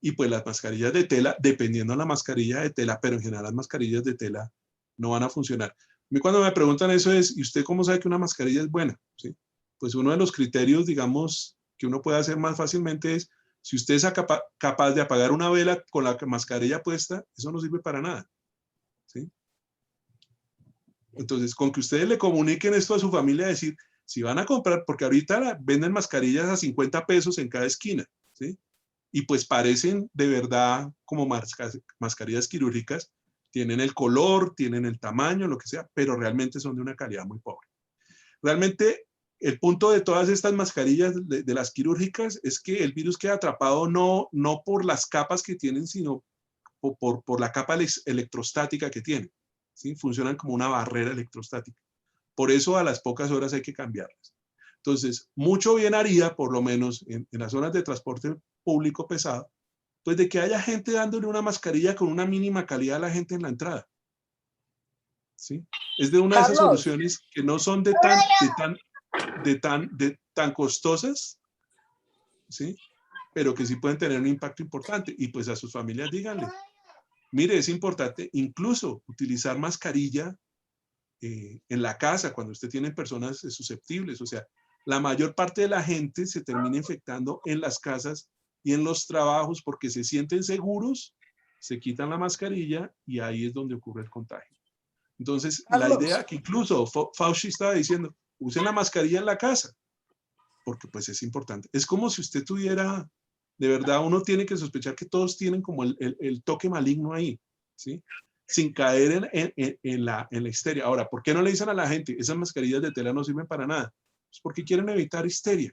Y pues las mascarillas de tela, dependiendo de la mascarilla de tela, pero en general las mascarillas de tela no van a funcionar. A mí cuando me preguntan eso es, ¿y usted cómo sabe que una mascarilla es buena? ¿Sí? Pues uno de los criterios, digamos, que uno puede hacer más fácilmente es, si usted es capaz de apagar una vela con la mascarilla puesta, eso no sirve para nada. Entonces, con que ustedes le comuniquen esto a su familia, decir, si van a comprar, porque ahorita venden mascarillas a 50 pesos en cada esquina, ¿sí? Y pues parecen de verdad como mascarillas quirúrgicas, tienen el color, tienen el tamaño, lo que sea, pero realmente son de una calidad muy pobre. Realmente el punto de todas estas mascarillas de las quirúrgicas es que el virus queda atrapado no por las capas que tienen, sino por la capa electrostática que tienen, ¿sí? Funcionan como una barrera electrostática. Por eso a las pocas horas hay que cambiarlas. Entonces, mucho bien haría, por lo menos en las zonas de transporte público pesado, pues de que haya gente dándole una mascarilla con una mínima calidad a la gente en la entrada. ¿Sí? Es de una de esas Carlos. soluciones que no son de tan costosas, ¿sí? Pero que sí pueden tener un impacto importante. Y pues a sus familias díganle, mire, es importante incluso utilizar mascarilla en la casa cuando usted tiene personas susceptibles. O sea, la mayor parte de la gente se termina infectando en las casas y en los trabajos porque se sienten seguros, se quitan la mascarilla y ahí es donde ocurre el contagio. Entonces, la Carlos. idea que incluso Fauci estaba diciendo, usen la mascarilla en la casa, porque pues es importante. Es como si usted tuviera, de verdad, uno tiene que sospechar que todos tienen como el toque maligno ahí, ¿sí? Sin caer en la histeria. Ahora, ¿por qué no le dicen a la gente, esas mascarillas de tela no sirven para nada? Pues porque quieren evitar histeria.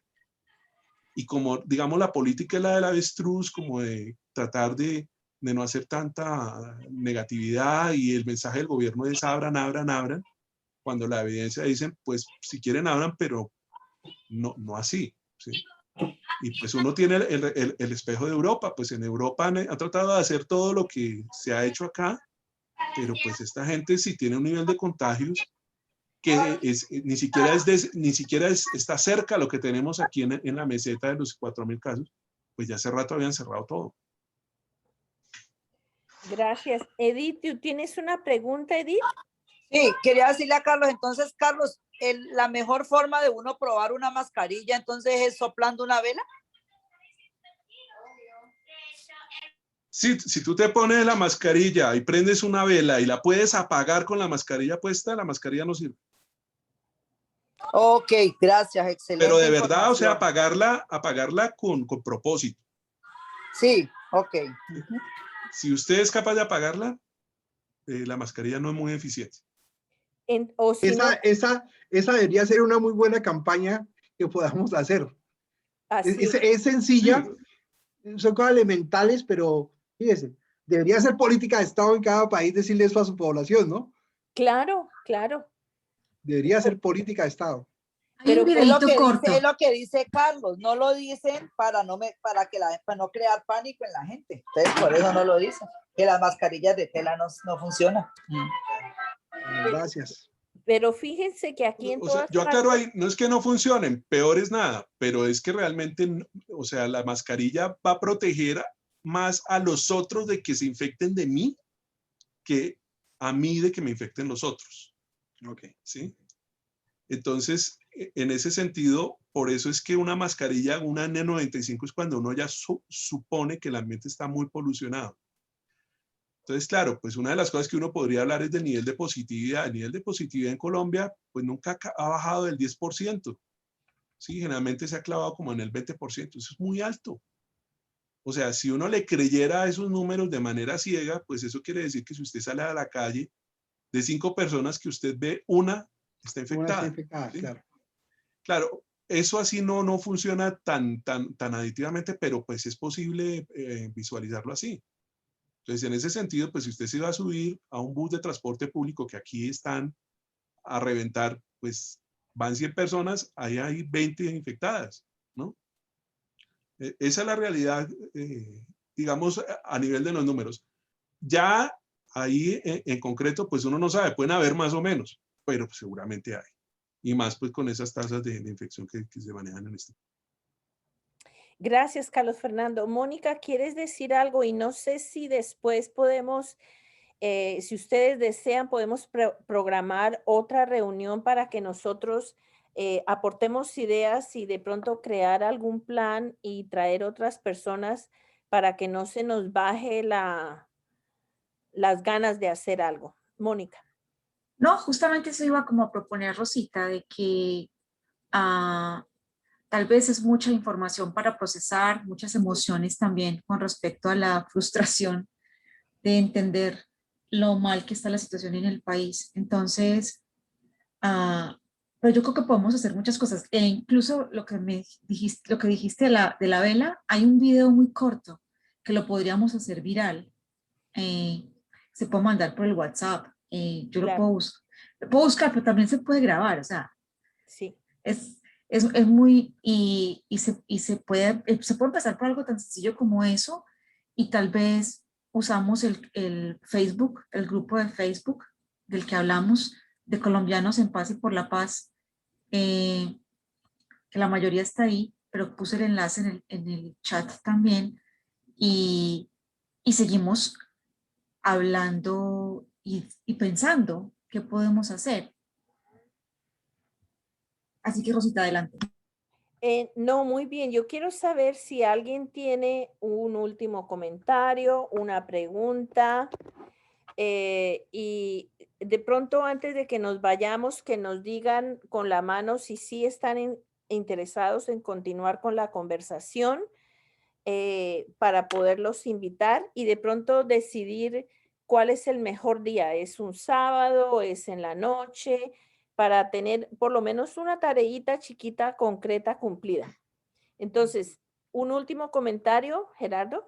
Y como, digamos, la política es la del avestruz, como de tratar de no hacer tanta negatividad y el mensaje del gobierno es abran, abran, abran, cuando la evidencia dicen, pues si quieren abran, pero no así, ¿sí? Y pues uno tiene el espejo de Europa, pues en Europa han tratado de hacer todo lo que se ha hecho acá, pero pues esta gente sí tiene un nivel de contagios que ni siquiera está cerca a lo que tenemos aquí en la meseta de los 4.000 casos, pues ya hace rato habían cerrado todo. Gracias. Edith, ¿tú tienes una pregunta, Edith? Sí, quería decirle a Carlos, entonces, Carlos, la mejor forma de uno probar una mascarilla, entonces, es soplando una vela. Sí, si tú te pones la mascarilla y prendes una vela y la puedes apagar con la mascarilla puesta, la mascarilla no sirve. Ok, gracias, excelente. Pero de verdad, o sea, apagarla con propósito. Sí, ok. Si usted es capaz de apagarla, la mascarilla no es muy eficiente. Esa debería ser una muy buena campaña que podamos hacer. Es sencilla, son cosas elementales, pero fíjese, debería ser política de Estado en cada país decirle eso a su población, ¿no? Claro, claro. Debería ser política de Estado. Pero es lo que dice Carlos, no lo dicen para no crear pánico en la gente. Entonces, por eso no lo dicen, que las mascarillas de tela no funcionan. Gracias. Pero fíjense que aquí en todas yo aclaro ahí, no es que no funcionen, peor es nada, pero es que realmente, o sea, la mascarilla va a proteger más a los otros de que se infecten de mí que a mí de que me infecten los otros. Ok. ¿Sí? Entonces, en ese sentido, por eso es que una mascarilla, una N95 es cuando uno ya supone que el ambiente está muy polucionado. Entonces, claro, pues una de las cosas que uno podría hablar es del nivel de positividad. El nivel de positividad en Colombia, pues nunca ha bajado del 10%. Sí, generalmente se ha clavado como en el 20%. Eso es muy alto. O sea, si uno le creyera a esos números de manera ciega, pues eso quiere decir que si usted sale a la calle, de 5 personas que usted ve, una está infectada. Una está infectada, ¿sí? Claro. Claro, eso así no funciona tan aditivamente, pero pues es posible visualizarlo así. Entonces, en ese sentido, pues si usted se va a subir a un bus de transporte público que aquí están a reventar, pues van 100 personas, ahí hay 20 infectadas, ¿no? Esa es la realidad, digamos, a nivel de los números. Ya ahí en concreto, pues uno no sabe, pueden haber más o menos, pero pues, seguramente hay. Y más pues con esas tasas de infección que se manejan en este. Gracias, Carlos Fernando. Mónica, ¿quieres decir algo? Y no sé si después podemos, si ustedes desean, podemos programar otra reunión para que nosotros aportemos ideas y de pronto crear algún plan y traer otras personas para que no se nos baje las ganas de hacer algo. Mónica. No, justamente eso iba como a proponer Rosita, de que tal vez es mucha información para procesar, muchas emociones también con respecto a la frustración de entender lo mal que está la situación en el país. Entonces, pero yo creo que podemos hacer muchas cosas. E incluso lo que me dijiste, lo que dijiste de la vela, hay un video muy corto que lo podríamos hacer viral. Se puede mandar por el WhatsApp. Yo Claro, lo puedo buscar, pero también se puede grabar. O sea, sí. es muy, se puede empezar por algo tan sencillo como eso, y tal vez usamos el Facebook, el grupo de Facebook del que hablamos, de Colombianos en Paz y por la Paz, que la mayoría está ahí, pero puse el enlace en el chat también, y, y seguimos hablando y pensando qué podemos hacer. Así que Rosita, adelante. No, muy bien. Yo quiero saber si alguien tiene un último comentario, una pregunta, y de pronto antes de que nos vayamos, que nos digan con la mano si sí están interesados en continuar con la conversación, para poderlos invitar y de pronto decidir cuál es el mejor día. ¿Es un sábado? ¿Es en la noche? Para tener por lo menos una tareita chiquita, concreta, cumplida. Entonces, un último comentario, Gerardo.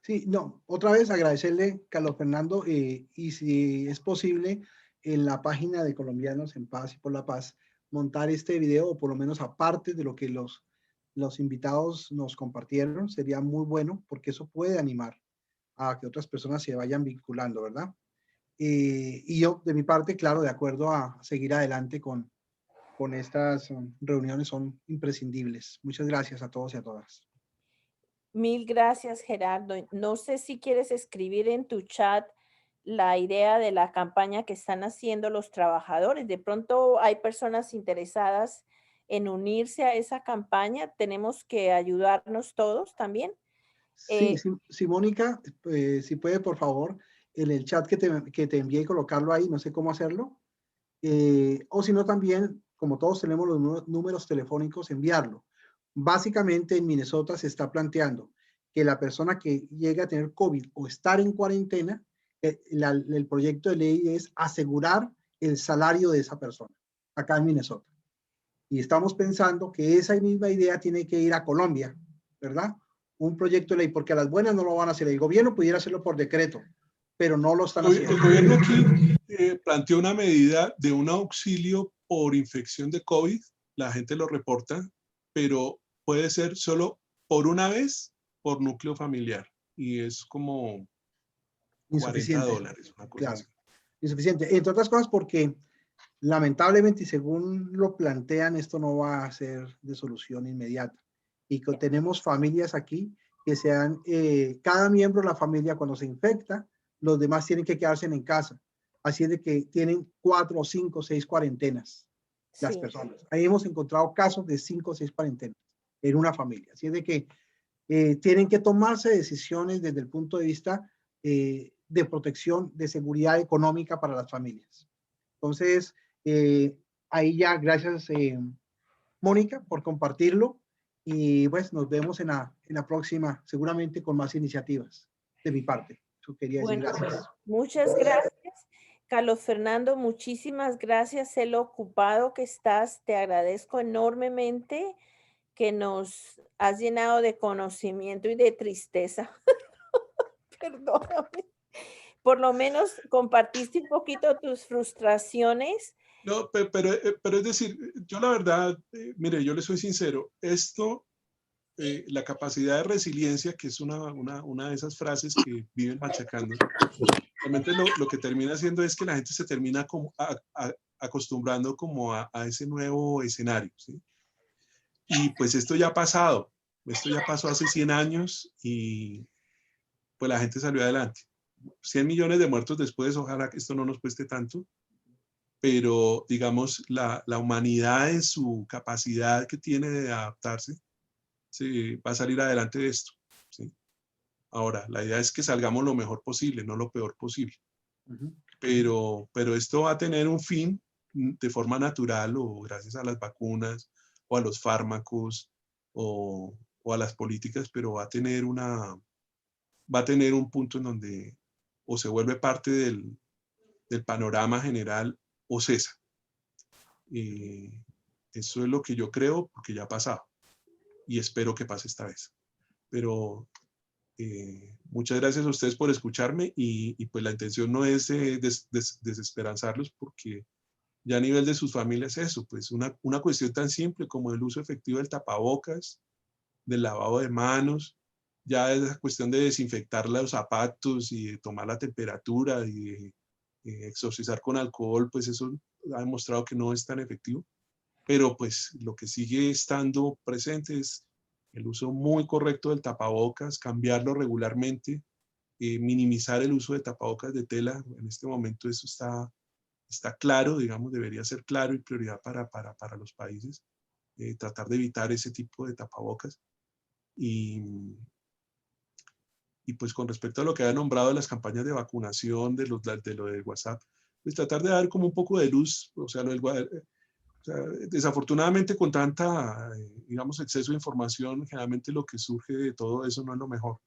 Sí, no, otra vez agradecerle, Carlos Fernando, y si es posible, en la página de Colombianos en Paz y por la Paz, montar este video, o por lo menos aparte de lo que los invitados nos compartieron, sería muy bueno, porque eso puede animar a que otras personas se vayan vinculando, ¿verdad? Y yo, de mi parte, claro, de acuerdo a seguir adelante con estas reuniones, son imprescindibles. Muchas gracias a todos y a todas. Mil gracias, Gerardo. No sé si quieres escribir en tu chat la idea de la campaña que están haciendo los trabajadores. De pronto hay personas interesadas en unirse a esa campaña. Tenemos que ayudarnos todos también. Sí, sí, Mónica, si puede, por favor, en el chat que te envié, colocarlo ahí, no sé cómo hacerlo. O si no, también, como todos tenemos los números telefónicos, enviarlo. Básicamente en Minnesota se está planteando que la persona que llegue a tener COVID o estar en cuarentena, el proyecto de ley es asegurar el salario de esa persona, acá en Minnesota. Y estamos pensando que esa misma idea tiene que ir a Colombia, ¿verdad? Un proyecto de ley, porque a las buenas no lo van a hacer. El gobierno pudiera hacerlo por decreto, pero no lo están haciendo. El gobierno aquí planteó una medida de un auxilio por infección de COVID, la gente lo reporta, pero puede ser solo por una vez por núcleo familiar, y es como Insuficiente. $40, una cosa Claro, así. insuficiente. Entre otras cosas porque lamentablemente, y según lo plantean, esto no va a ser de solución inmediata. Y que tenemos familias aquí que sean, cada miembro de la familia cuando se infecta, los demás tienen que quedarse en casa. Así es de que tienen 4, 5, 6 cuarentenas las personas. Ahí hemos encontrado casos de 5 o 6 cuarentenas en una familia. Así es de que tienen que tomarse decisiones desde el punto de vista de protección, de seguridad económica para las familias. Entonces, ahí ya, gracias Mónica por compartirlo, y pues nos vemos en la próxima, seguramente con más iniciativas de mi parte. Yo quería decir Bueno, gracias. muchas gracias. Carlos Fernando, muchísimas gracias. Sé lo ocupado que estás. Te agradezco enormemente que nos has llenado de conocimiento y de tristeza. Perdóname. Por lo menos compartiste un poquito tus frustraciones. No, pero es decir, yo la verdad, mire, yo le soy sincero, esto, la capacidad de resiliencia, que es una de esas frases que viven machacando, realmente lo que termina haciendo es que la gente se termina como acostumbrando como a ese nuevo escenario, ¿sí? Y pues esto ya ha pasado, esto ya pasó hace 100 años y pues la gente salió adelante. 100 millones de muertos después, ojalá que esto no nos cueste tanto, pero digamos, la humanidad en su capacidad que tiene de adaptarse, sí, va a salir adelante de esto, ¿sí? Ahora, la idea es que salgamos lo mejor posible, no lo peor posible. pero esto va a tener un fin de forma natural o gracias a las vacunas o a los fármacos o a las políticas, pero va a tener un punto en donde o se vuelve parte del panorama general o cesa. Eso es lo que yo creo, porque ya ha pasado y espero que pase esta vez. Pero muchas gracias a ustedes por escucharme y pues la intención no es desesperanzarlos, porque ya a nivel de sus familias eso, pues una cuestión tan simple como el uso efectivo del tapabocas, del lavado de manos, ya esa cuestión de desinfectar los zapatos y de tomar la temperatura y de exorcizar con alcohol, pues eso ha demostrado que no es tan efectivo. Pero pues lo que sigue estando presente es el uso muy correcto del tapabocas, cambiarlo regularmente, minimizar el uso de tapabocas de tela. En este momento eso está claro, digamos, debería ser claro y prioridad para los países. Tratar de evitar ese tipo de tapabocas. Y pues con respecto a lo que ha nombrado de las campañas de vacunación, de lo de WhatsApp, pues tratar de dar como un poco de luz, o sea, desafortunadamente con tanta, digamos, exceso de información, generalmente lo que surge de todo eso no es lo mejor.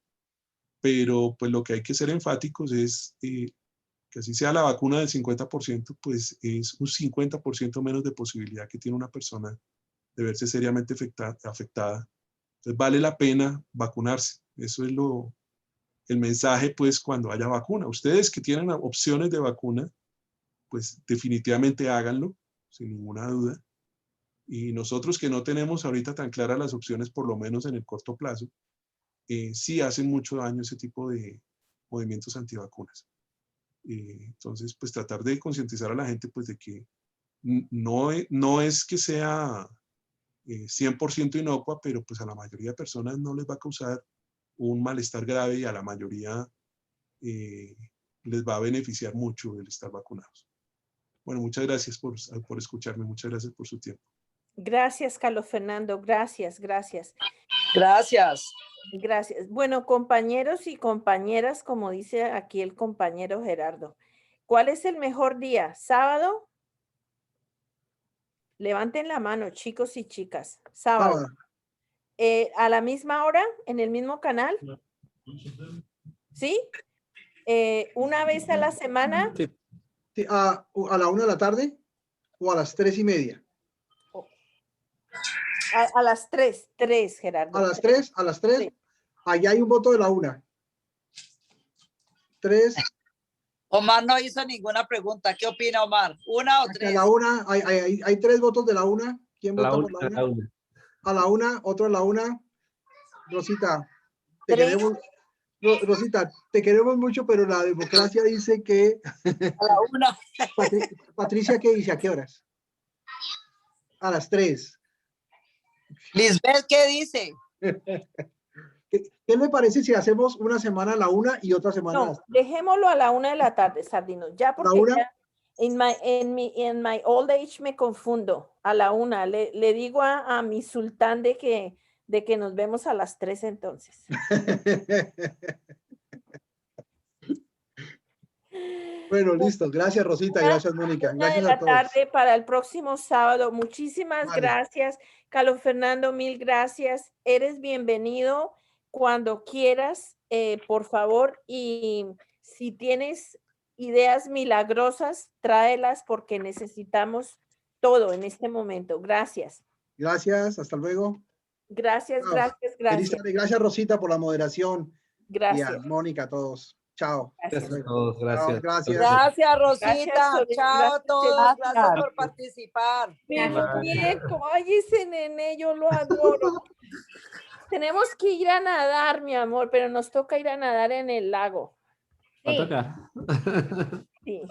Pero pues lo que hay que ser enfáticos es que así sea la vacuna del 50%, pues es un 50% menos de posibilidad que tiene una persona de verse seriamente afectada. Entonces vale la pena vacunarse. Eso es el mensaje, pues, cuando haya vacuna. Ustedes que tienen opciones de vacuna, pues definitivamente háganlo, sin ninguna duda. Y nosotros que no tenemos ahorita tan claras las opciones, por lo menos en el corto plazo, sí hacen mucho daño ese tipo de movimientos antivacunas. Entonces, pues tratar de concientizar a la gente, pues, de que no es que sea 100% inocua, pero pues a la mayoría de personas no les va a causar un malestar grave y a la mayoría les va a beneficiar mucho el estar vacunados. Bueno, muchas gracias por escucharme, muchas gracias por su tiempo. Gracias, Carlos Fernando, gracias. Gracias. Gracias. Bueno, compañeros y compañeras, como dice aquí el compañero Gerardo, ¿cuál es el mejor día? ¿Sábado? Levanten la mano, chicos y chicas. Sábado. ¿A la misma hora? ¿En el mismo canal? ¿Sí? ¿Una vez a la semana? Sí. Sí, ¿a la 1 de la tarde o a las 3:30? A las 3, Gerardo. A las 3. Sí. Allá hay un voto de la 1. 3. Omar no hizo ninguna pregunta. ¿Qué opina Omar? ¿1 o 3? A la 1, hay 3 votos de la 1. ¿Quién vota por la 1? A la 1, otro a la 1. Rosita, te queremos. Rosita, te queremos mucho, pero la democracia dice que... A la 1. Patricia, ¿qué dice? ¿A qué horas? A las 3. Lisbeth, ¿qué dice? ¿Qué le parece si hacemos una semana a la 1 y otra semana a las 3? Dejémoslo a la 1 de la tarde, Sardino. Ya porque ya en my old age me confundo. A la 1. Le digo a mi sultán de que nos vemos a las 3 entonces. Bueno, listo. Gracias, Rosita. Gracias, Mónica. Gracias a todos. Tarde para el próximo sábado. Muchísimas gracias. Carlos Fernando, mil gracias. Eres bienvenido cuando quieras, por favor. Y si tienes ideas milagrosas, tráelas porque necesitamos todo en este momento. Gracias. Gracias. Hasta luego. Gracias. Feliz tarde. Gracias, Rosita, por la moderación. Gracias. Y a Mónica, a todos. Chao. Gracias a todos, gracias. Gracias, Rosita. Chao a todos. Gracias por participar. Pero bien, ay, ese nene, yo lo adoro. Tenemos que ir a nadar, mi amor, pero nos toca ir a nadar en el lago. ¿Va a tocar? Sí.